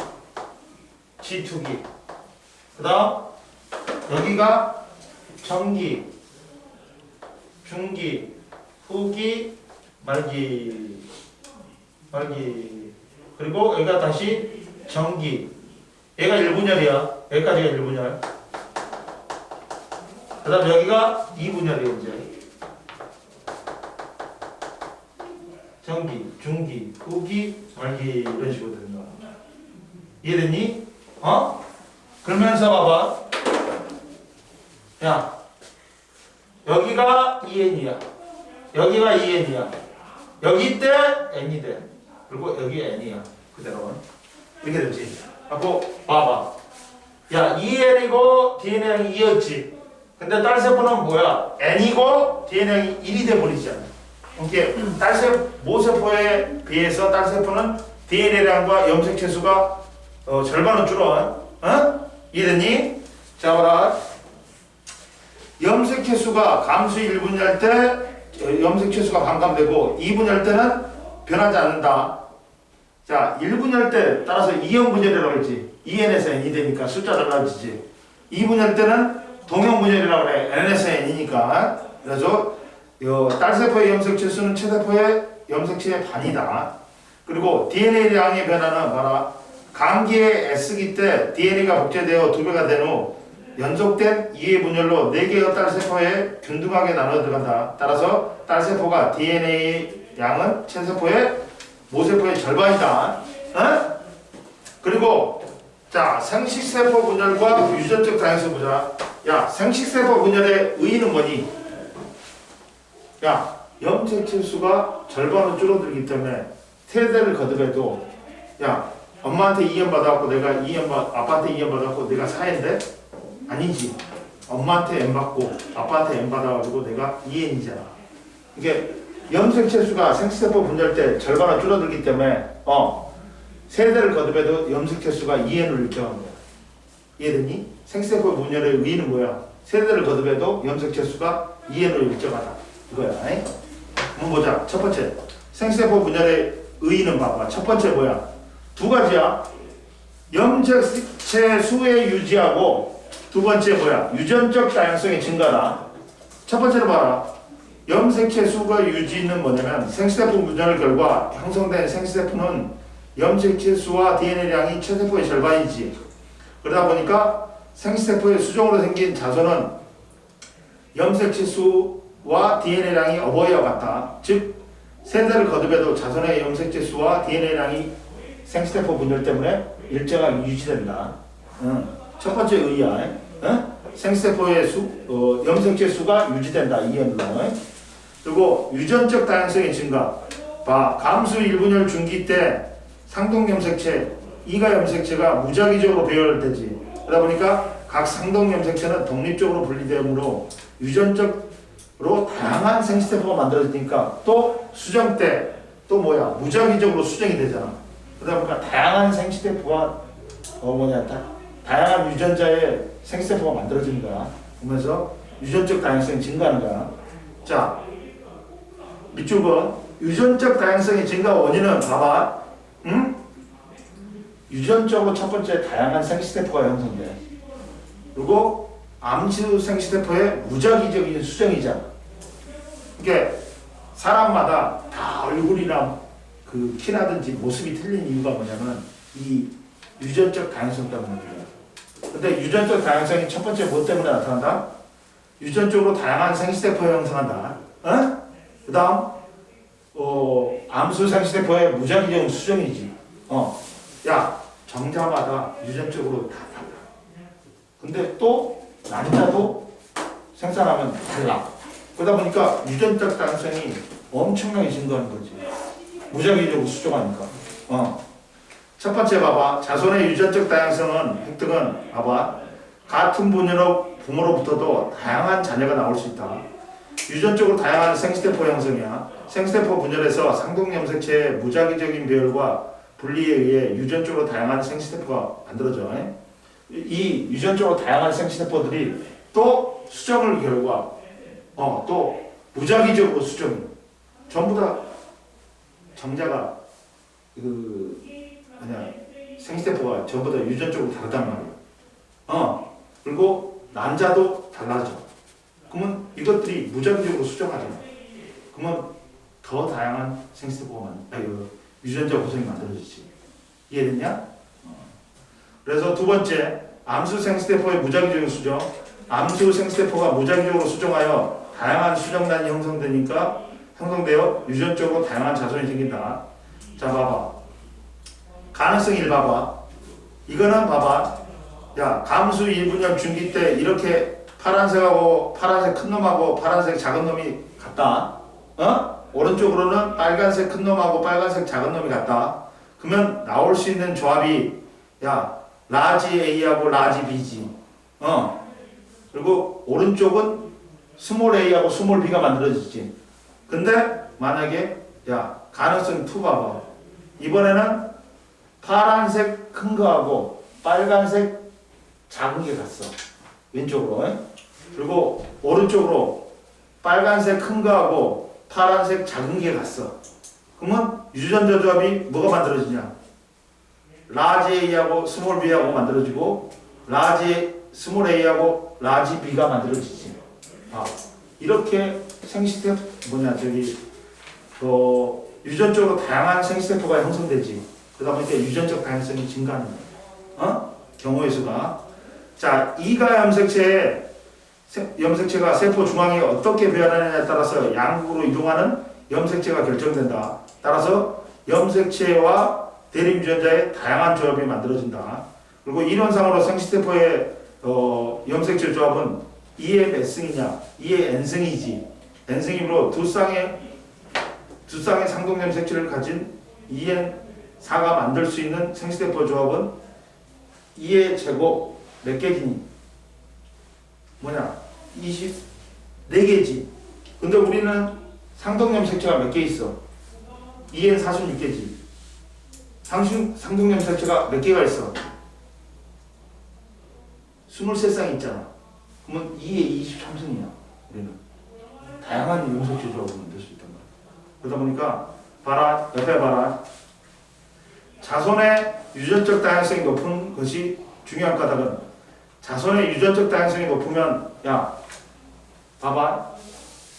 G2기. 그 다음 여기가 전기, 중기, 후기, 말기. 그리고 여기가 다시 전기. 얘가 1분열이야. 여기까지가 1분열. 그 다음 여기가 2분열이야 이제. 전기, 중기, 후기, 말기 이런 식으로 되는 거야. 이해됐니? 그러면서 봐봐. 야, 여기가 EN이야. 여기가 EN이야. 여기 때 N이 돼. 그리고 여기 N이야. 그대로. 이렇게 되지. 하고 봐봐. 야, EN이고 DNA량이 2였지. 근데 딸세포는 뭐야? N이고 DNA량이 1이 돼버리잖아. 이렇게 모세포에 비해서 딸세포는 DNA량과 염색체 수가 절반은 줄어. 이해됐니? 자, 봐라. 염색체 수가 감수 1분열 때 염색체 수가 반감되고 2분열 때는 변하지 않는다. 자, 1분열 때 따라서 2형 분열이라고 했지. 2N에서 N이 되니까 숫자 달라지지. 2분열 때는 동형 분열이라고 그래. N에서 N이니까. 그래서 딸세포의 염색체 수는 체세포의 염색체의 반이다. 그리고 DNA량의 변화는 봐라. 감기의 S기 때 DNA가 복제되어 2배가 된 후 연속된 2의 분열로 4개의 딸세포에 균등하게 나눠 들어간다. 따라서 딸세포가 DNA 양은 체세포의 모세포의 절반이다. 그리고 자, 생식세포 분열과 유전적 다양성 보자. 야, 생식세포 분열의 의의는 뭐니? 야, 염색체 수가 절반으로 줄어들기 때문에 세대를 거듭해도 야, 엄마한테 2년 받아갖고 내가 2년 아빠한테 2년 받아갖고 내가 4인데? 아니지. 엄마한테 M 받고 아빠한테 M 받아가지고 내가 2N이잖아. 이게 염색체 수가 생스테포 분열 때 절반은 줄어들기 때문에 세대를 거듭해도 염색체 수가 2N으로 일정한 거야. 이해되니? 생스테포 분열의 의의는 뭐야? 세대를 거듭해도 염색체 수가 2N으로 일정하다. 이거야. 한번 보자. 첫 번째. 생스테포 분열의 의의는 봐봐. 첫 번째 뭐야? 두 가지야. 염색체 수의 유지하고 두 번째 뭐야? 유전적 다양성의 증가다. 첫 번째로 봐라. 염색체 수가 유지는 뭐냐면 생스테포 분열 결과 형성된 생스테포는 염색체 수와 DNA량이 체세포의 절반이지. 그러다 보니까 생스테포의 수종으로 생긴 자손은 염색체 수와 DNA량이 어버이와 같다. 즉 세대를 거듭해도 자손의 염색체 수와 DNA량이 생스테포 분열 때문에 일정하게 유지된다. 첫 번째 의의야. 생스테포의 염색체 수가 유지된다. 이해는. 그리고 유전적 다양성의 증가. 봐. 감수 1분열 중기 때 상동 염색체, 이가 염색체가 무작위적으로 배열되지. 그러다 보니까 각 상동 염색체는 독립적으로 분리되므로 유전적으로 다양한 생스테포가 만들어지니까 또 수정 때 또 뭐야? 무작위적으로 수정이 되잖아. 그러다 보니까 다양한 생스테포가 다양한 유전자의 생스테포가 만들어지는 거야. 그러면서 유전적 다양성이 증가하는 거야. 자, 밑줄은 유전적 다양성의 증가 원인은 봐봐. 유전적으로 첫 번째 다양한 생스테포가 형성돼. 그리고 암수 생스테포의 무작위적인 수정이잖아. 이게 사람마다 다 얼굴이나 그 키라든지 모습이 틀린 이유가 뭐냐면 이 유전적 다양성 때문에 그래. 근데 유전적 다양성이 첫 번째 뭐 때문에 나타난다? 유전적으로 다양한 생스테포 형성한다. 그 다음 암수 생스테포의 무작위적 수정이지. 야, 정자마다 유전적으로 다 달라. 근데 또 남자도 생산하면 달라. 그러다 보니까 유전적 다양성이 엄청나게 증가하는 거지. 무작위적으로 수정하니까. 첫 번째 봐봐. 자손의 유전적 다양성은 획득은 봐봐. 같은 부모로부터도 다양한 자녀가 나올 수 있다. 유전적으로 다양한 생스테포 형성이야. 생스테포 분열에서 상동 염색체의 무작위적인 배열과 분리에 의해 유전적으로 다양한 생스테포가 만들어져. 이 유전적으로 다양한 생스테포들이 또 수정을 결과 또 무작위적으로 수정. 전부 다 정자가 생스테포가 전부 다 유전적으로 다르단 말이야. 그리고 남자도 달라져. 그러면 이것들이 무작위적으로 수정하잖아. 그러면 더 다양한 생스테포가 유전자 구성이 만들어지지. 이해됐냐? 그래서 두 번째, 암수 생스테포의 무작위적인 수정. 암수 생스테포가 무작위적으로 수정하여 다양한 수정란이 형성되어 유전적으로 다양한 자손이 생긴다. 자, 봐봐. 가능성 1 봐봐. 이거는 봐봐. 야, 감수 1분열 중기 때 이렇게 파란색 큰 놈하고 파란색 작은 놈이 같다. 오른쪽으로는 빨간색 큰 놈하고 빨간색 작은 놈이 같다. 그러면 나올 수 있는 조합이 라지 A하고 라지 B지. 그리고 오른쪽은 스몰 A하고 스몰 B가 만들어지지. 근데 만약에 가능성 2 봐봐. 이번에는 파란색 큰 거하고 빨간색 작은 게 갔어. 왼쪽으로. 그리고 오른쪽으로 빨간색 큰 거하고 파란색 작은 게 갔어. 그러면 유전자 조합이 뭐가 만들어지냐? 라지 A하고 스몰 B하고 만들어지고 스몰 A하고 라지 B가 만들어지지. 이렇게 유전적으로 다양한 생스테포가 형성되지. 그러다 보니까 유전적 다양성이 증가하는 거야. 경우의 수가. 자, 이가 염색체가 세포 중앙에 어떻게 배열하느냐에 따라서 양극으로 이동하는 염색체가 결정된다. 따라서 염색체와 대립유전자의 다양한 조합이 만들어진다. 그리고 이론상으로 생스테포의 염색체 조합은 2의 몇 승이냐? 2의 n승이지. n승이므로 두 쌍의 상동 염색체를 가진 2n4가 만들 수 있는 생스테포 조합은 2의 제곱 몇 개지니? 뭐냐 24개지. 근데 우리는 상동염색체가 몇 개 있어? 2N 46개지. 상동염색체가 몇 개가 있어? 23쌍 있잖아. 그러면 2에 23승이야. 우리는 다양한 염색체 조합을 만들 수 있단 말이야. 그러다 보니까 봐라, 옆에 봐라. 자손의 유전적 다양성이 높은 것이 중요한 까닭은 자손의 유전적 다양성이 높으면 야 봐봐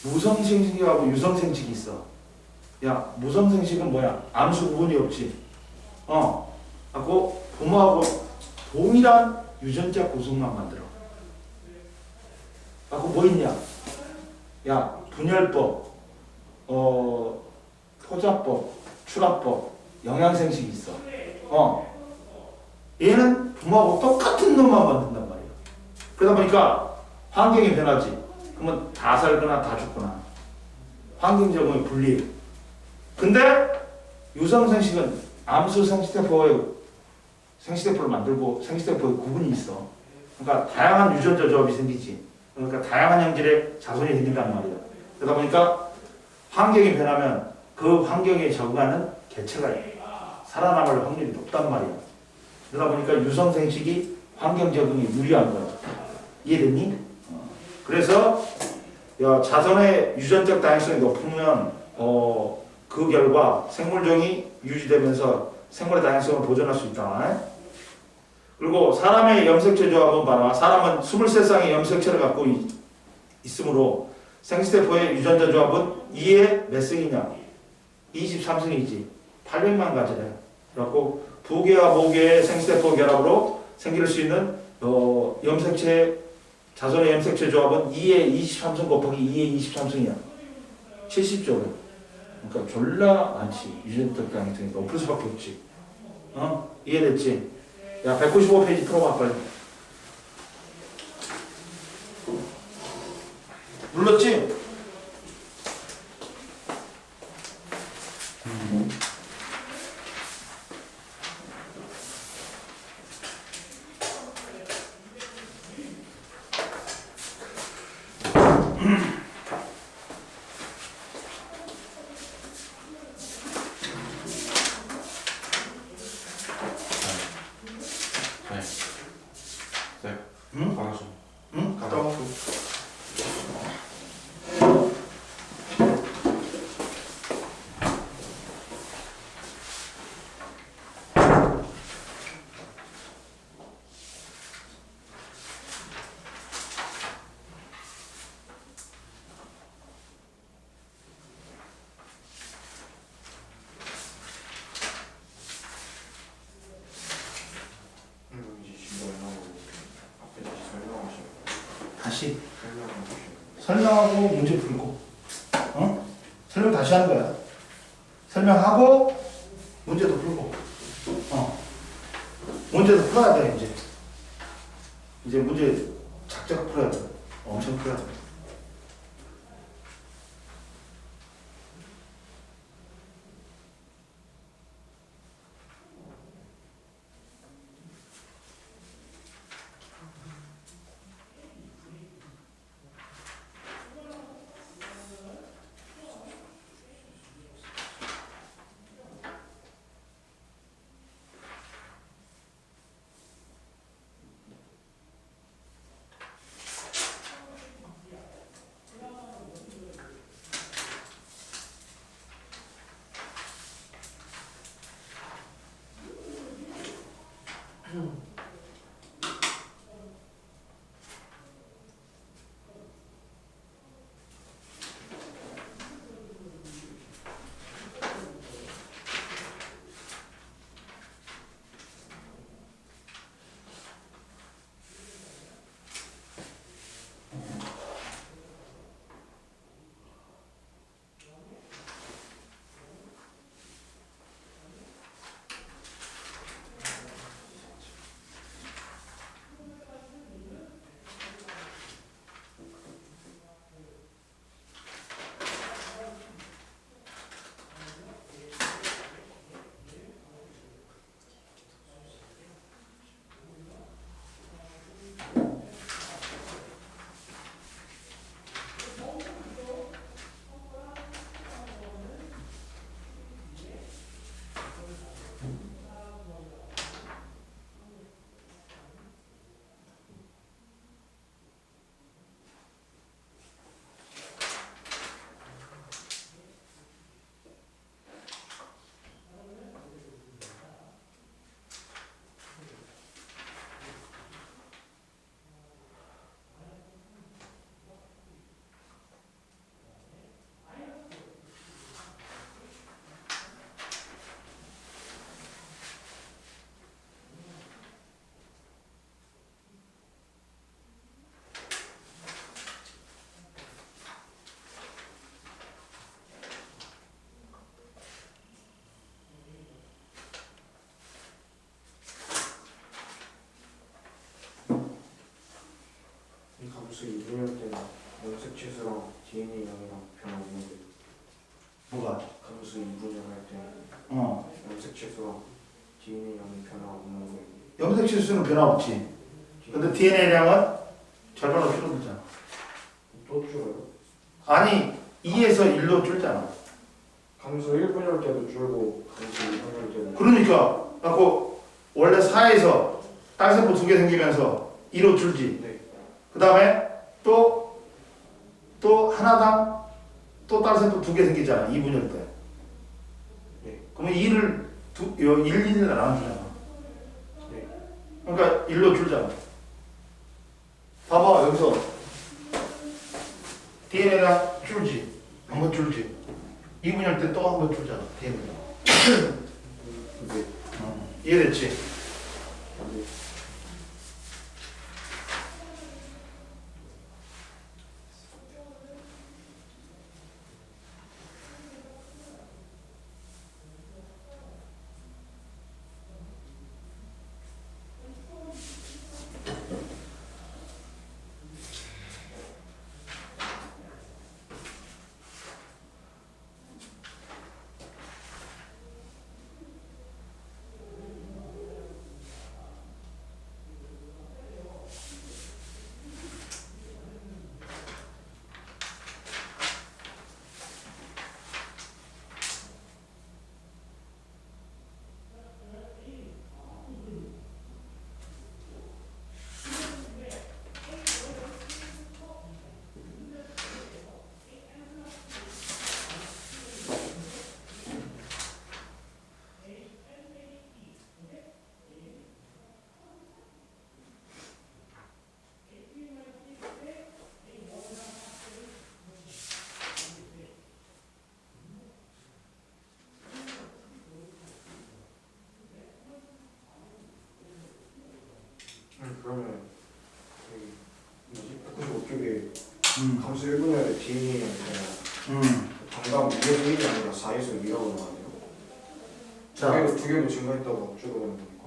무성생식하고 유성생식이 있어. 야 무성생식은 뭐야? 암수 구분이 없지. 하고 부모하고 동일한 유전자 구성만 만들어. 하고 뭐 있냐? 야 분열법, 토자법, 출합법, 영양생식이 있어. 얘는 부모하고 똑같은 놈만 만든단 말이야. 그러다 보니까 환경이 변하지. 그러면 다 살거나 다 죽거나. 환경 적응이 불리해. 근데 유성생식은 암수 생식대포의 생식대포를 만들고 생식대포의 구분이 있어. 그러니까 다양한 유전자 조합이 생기지. 그러니까 다양한 형질의 자손이 생긴단 말이야. 그러다 보니까 환경이 변하면 그 환경에 적응하는 개체가 살아남을 확률이 높단 말이야. 그러다 보니까 유성생식이 환경 적응이 유리한 거야. 이해됐니? 그래서 자손의 유전적 다양성이 높으면 그 결과 생물종이 유지되면서 생물의 다양성을 보존할 수 있다. 그리고 사람의 염색체 조합은 봐라. 사람은 23쌍의 염색체를 갖고 있으므로 생식대포의 유전자 조합은 2에 몇 승이냐? 23승이지. 800만 가지래. 그래갖고 두 개와 모개의 생식대포 결합으로 생길 수 있는 염색체 자손의 염색체 조합은 2에 23승 곱하기 2에 23승이야. 70조. 그러니까 졸라 많지. 유전적 다양성이 높을 수밖에 없지. 이해됐지? 야 195페이지 풀어봐 빨리. 눌렀지? 네. 응? 가라죠. 응? 갔다 와. 이제 설명하고 앞에 다시 설명하시고 다시 설명하시고 설명하고 문제 풀고. 설명 다시 하는 거야. 설명하고 문제도 풀고. 문제도 풀어야 돼 이제. 이제 문제 작작 풀어야 돼. 엄청 풀어야 돼. 감수 2분열 때는 염색 치수랑 DNA 양이랑 변화 없는데 뭐가? 감수 2분열 할 때는 어. 염색 치수랑 DNA 양이 변화 없는 거예요. 염색 치수는 변화 없지. 근데 DNA량은 절반으로 줄어들잖아. 또 줄어요? 아니 2에서 1로 줄잖아. 감수 1분열 때도 줄고 감수 2분열 때도 그러니까 갖고 원래 4에서 딸세포 2개 생기면서 2로 줄지. 네. 그 다음에 또 하나당 또 딸세포 2개 생기잖아. 2분열 때. 네. 그러면 2를 1을 나눠주잖아. 네. 그러니까 1로 줄잖아. 봐봐 여기서 DNA가 줄지. 한 번 줄지. 2분열 때 또 한 번 줄잖아. DNA가. 네. 이해됐지? 네. 그러면 여기 뭐지? 195쪽에 감수 1분열에 DNA 양이잖아요. 정답 2에서 1이 아니라 4에서 2라고 나왔네요. 자, 두 개로 증가했다고 줄어드는 겁니까?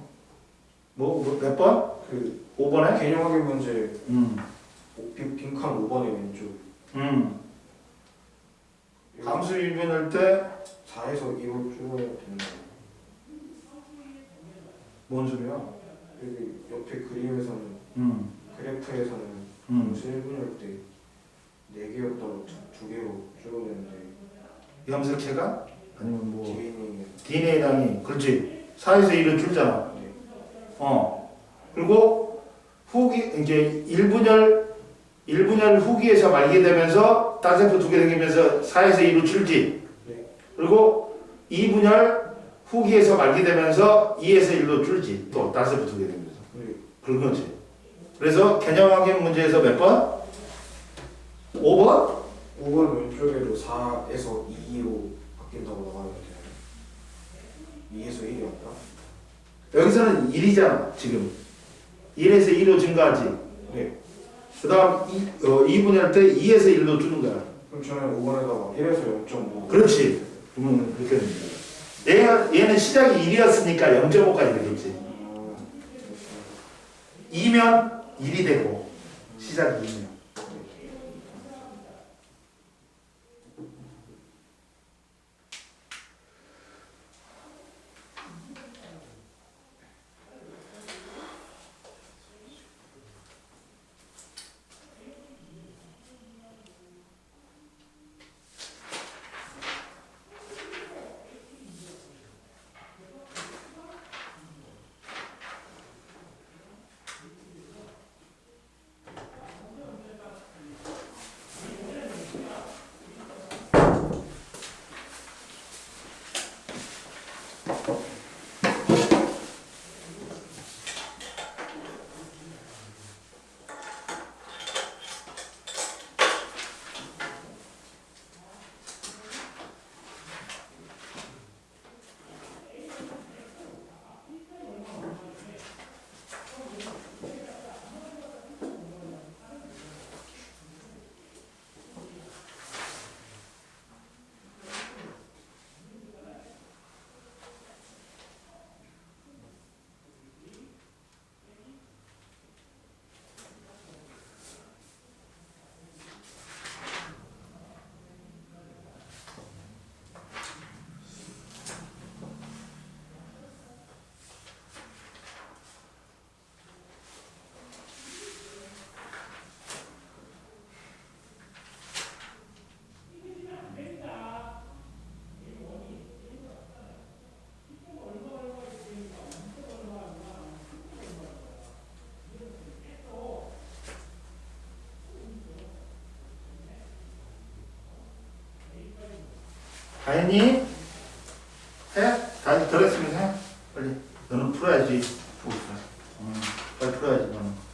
몇 번? 그 5번에? 개념 확인 문제 음. 빈칸 5번의 왼쪽 감수 1분열 때 4에서 2로 줄어야 된다. 뭔 소리야? 여기 옆에 그림에서는 그래프에서는 감수 1분열 때 4개였다고 2개로 줄어드는데 염색체가? 아니면 뭐 DNA DNA량이 그렇지 4에서 1로 줄잖아. 네. 그리고 후기 이제 1분열 후기에서 말게 되면서 딸세포 2개 생기면서 4에서 2로 줄지. 네. 그리고 2분열 후기에서 말게 되면서 2에서 1로 줄지. 또 딸세포 2개 생기면서. 네. 그런 거지. 그래서 개념 확인 문제에서 몇 번? 5번? 5번 왼쪽에도 4에서 2로 바뀐다고 나와야 되나요? 2에서 1이었다? 여기서는 1이잖아 지금 1에서 2로 증가하지. 네. 그 다음 2분열 때 2에서 1로 주는 거야. 그럼 저는 5번에다가 1에서 0.5 그렇지. 그러면 그렇게 됩니다. 얘는 시작이 1이었으니까 0.5까지 되겠지. 2면 1이 되고 시작이 2면. 다 했니? 해? 다 덜했으면 해. 빨리. 너는 풀어야지. 보고 있어요. 빨리 풀어야지 너는.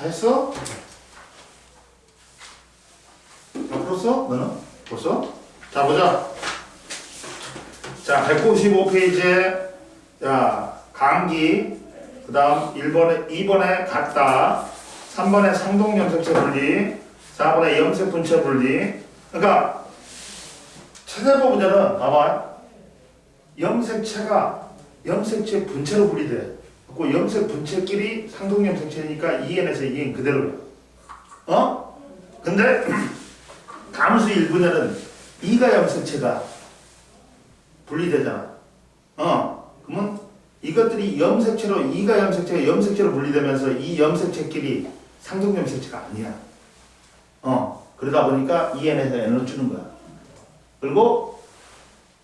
다 했어? 다 풀었어? 너는? 벌써? 자, 보자. 자, 195페이지에, 자, 강기, 그 다음 2번에 같다, 3번에 상동염색체 분리, 4번에 염색 분체 분리. 그러니까, 체세포 분자는, 봐봐. 염색체가 염색체 분체로 분리돼. 그 염색 분체끼리 상동염색체니까 EN에서 EN 그대로야. 어? 근데 감수 1분열은 이가 염색체가 분리되잖아. 그러면 이것들이 염색체로 이가 염색체가 염색체로 분리되면서 이 염색체끼리 상동염색체가 아니야. 그러다 보니까 EN에서 N을 주는 거야. 그리고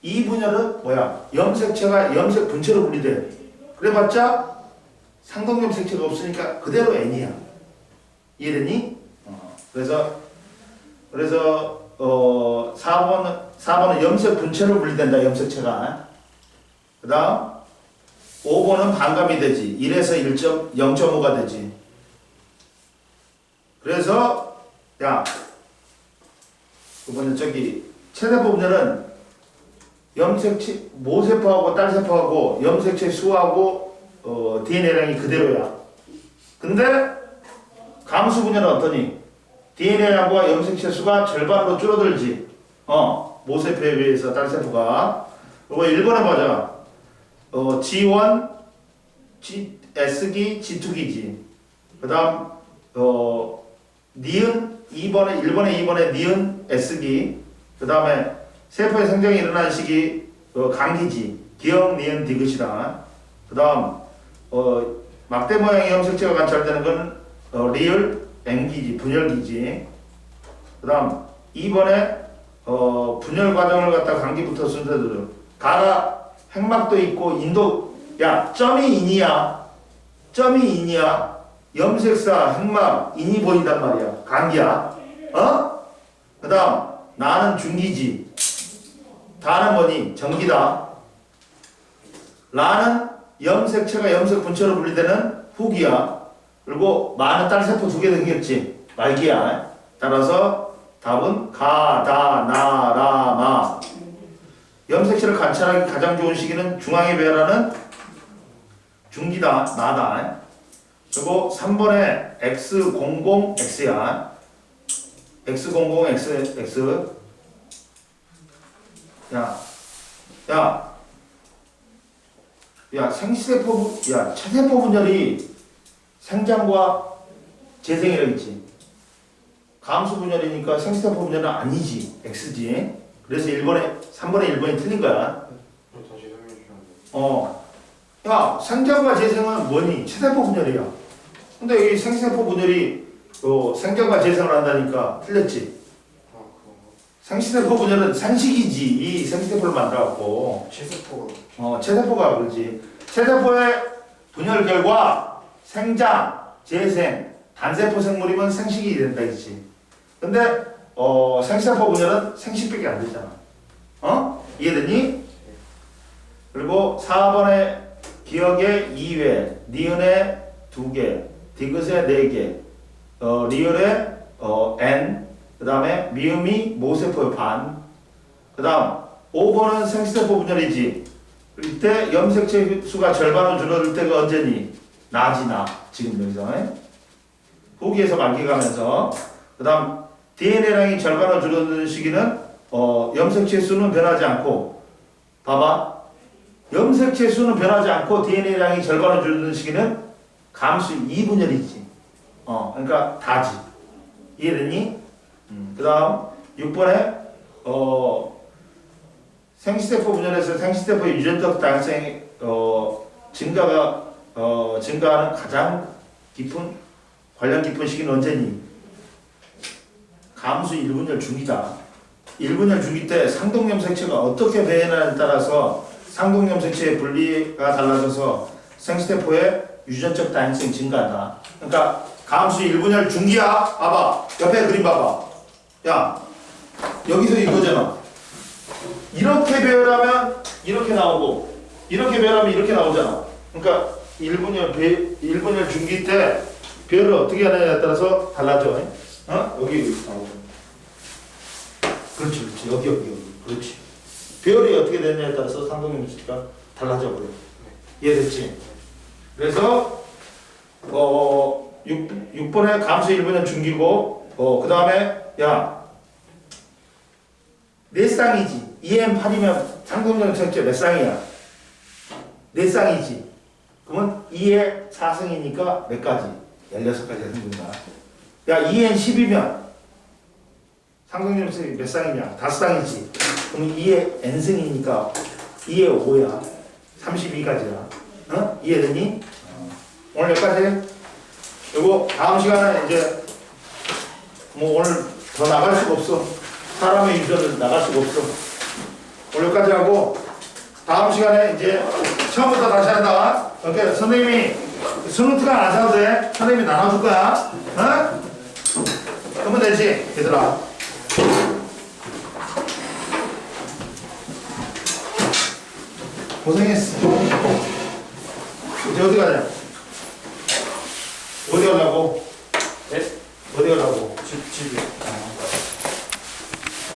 이 분열은 뭐야? 염색체가 염색 분체로 분리돼. 그래봤자 상동염색체가 없으니까 그대로 N이야. 이해되니? 그래서 4번은 염색 분체로 분리된다. 염색체가. 그 다음 5번은 반감이 되지. 1에서 0.5가 되지. 그래서 야, 이번에 저기 체세포 분열은 염색체 모세포하고 딸세포하고 염색체 수하고 DNA량이 그대로야. 근데 감수 분열은 어떠니? DNA량과 염색체 수가 절반으로 줄어들지. 모세포에 비해서 딸세포가. 그리고 1번에 보자. G1, S기, G2기지. 그 다음, 니은 1번에 2번에 니은 S기. 그 다음에 세포의 생장이 일어나는 시기 간기지. 기역, 니은, 디귿이다. 그 다음, 막대 모양의 염색체가 관찰되는 건 리을, M기지, 분열기지. 그 다음, 2번에 분열 과정을 갖다 간기부터 순서대로. 가라, 핵막도 있고, 인도, 야, 점이 인이야. 점이 인이야. 염색사, 핵막, 인이 보인단 말이야. 간기야. 그 다음, 나는 중기지. 다는 뭐니? 전기다. 라는 염색체가 염색 분체로 분리되는 후기야. 그리고 마는 딸세포 2개 생겼지. 말기야. 따라서 답은 가, 다, 나, 라, 마. 염색체를 관찰하기 가장 좋은 시기는 중앙에 배열하는 중기다, 나다. 그리고 3번에 X00X야. X00X. 야, 생시세포, 야, 체세포 분열이 생장과 재생이라고 있지. 감수 분열이니까 생시세포 분열은 아니지. X지. 그래서 3번에 1번이 틀린 거야. 다시 설명해 주시면 야, 생장과 재생은 뭐니? 체세포 분열이야. 근데 여기 생시세포 분열이 생장과 재생을 한다니까 틀렸지. 그거 생시세포 분열은 생식이지. 이 생시세포를 만들어갖고. 체세포가 체세포가 그러지. 체세포의 분열 결과 생장, 재생, 단세포 생물이면 생식이 된다 했지. 근데 생시세포 분열은 생식밖에 안 되잖아. 이해됐니? 그리고 4번에 기역의 2회, 니은의 2개, 디귿의 4개, 리을의 N, 그 다음에 미음이 모세포의 반, 그 다음 5번은 생시세포 분열이지. 이때 염색체 수가 절반으로 줄어들 때가 언제니? 나지나. 지금 여기서 후기에서 말기 가면서. 그 다음 DNA량이 절반으로 줄어드는 시기는 염색체 수는 변하지 않고, 봐봐, 염색체 수는 변하지 않고 DNA량이 절반으로 줄어드는 시기는 감수 2분열이지. 그러니까 다지. 이해됐니? 그 다음 6번에 생시세포 분열에서 생시세포의 유전적 다양성이 증가하는 가장 관련 깊은 시기는 언제니? 감수 1분열 중기다. 1분열 중기 때 상동염색체가 어떻게 배해나에 따라서 상동염색체의 분리가 달라져서 생시세포의 유전적 다양성이 증가한다. 그러니까 감수 1분열 중기야. 봐봐. 옆에 그림 봐봐. 야, 여기서 이거잖아. 이렇게 배열하면 이렇게 나오고, 이렇게 배열하면 이렇게 나오잖아. 그러니까 1분열 중기 때 배열을 어떻게 하느냐에 따라서 달라져. 여기 나오고. 그렇지. 여기. 그렇지. 배열이 어떻게 되느냐에 따라서 상동염색체가 달라져 버려. 이해됐지? 그래서 6번에 감수 1분열 중기고, 그 다음에 야, 네 쌍이지. EM8이면 상동염색체 몇 쌍이야? 네 쌍이지. 그러면 2의 4승이니까 몇 가지? 16가지가 생긴다. 야, 2N10이면 상동염색체 몇 쌍이냐? 5쌍이지. 그럼 2의 N승이니까 2의 5야. 32가지야. 이해되니? 오늘 여기까지. 그리고 다음 시간에 이제 뭐 오늘 더 나갈 수가 없어. 사람의 유전을 나갈 수가 없어. 오늘 여기까지 하고 다음 시간에 이제 처음부터 다시 한다. 오케이. 선생님이 스노트가 안 사도 돼. 선생님이 나눠줄 거야. 그러면 되지, 얘들아. 고생했어. 이제 어디 가냐? 어디 가려고? 네? 어디 가려고? 집이요.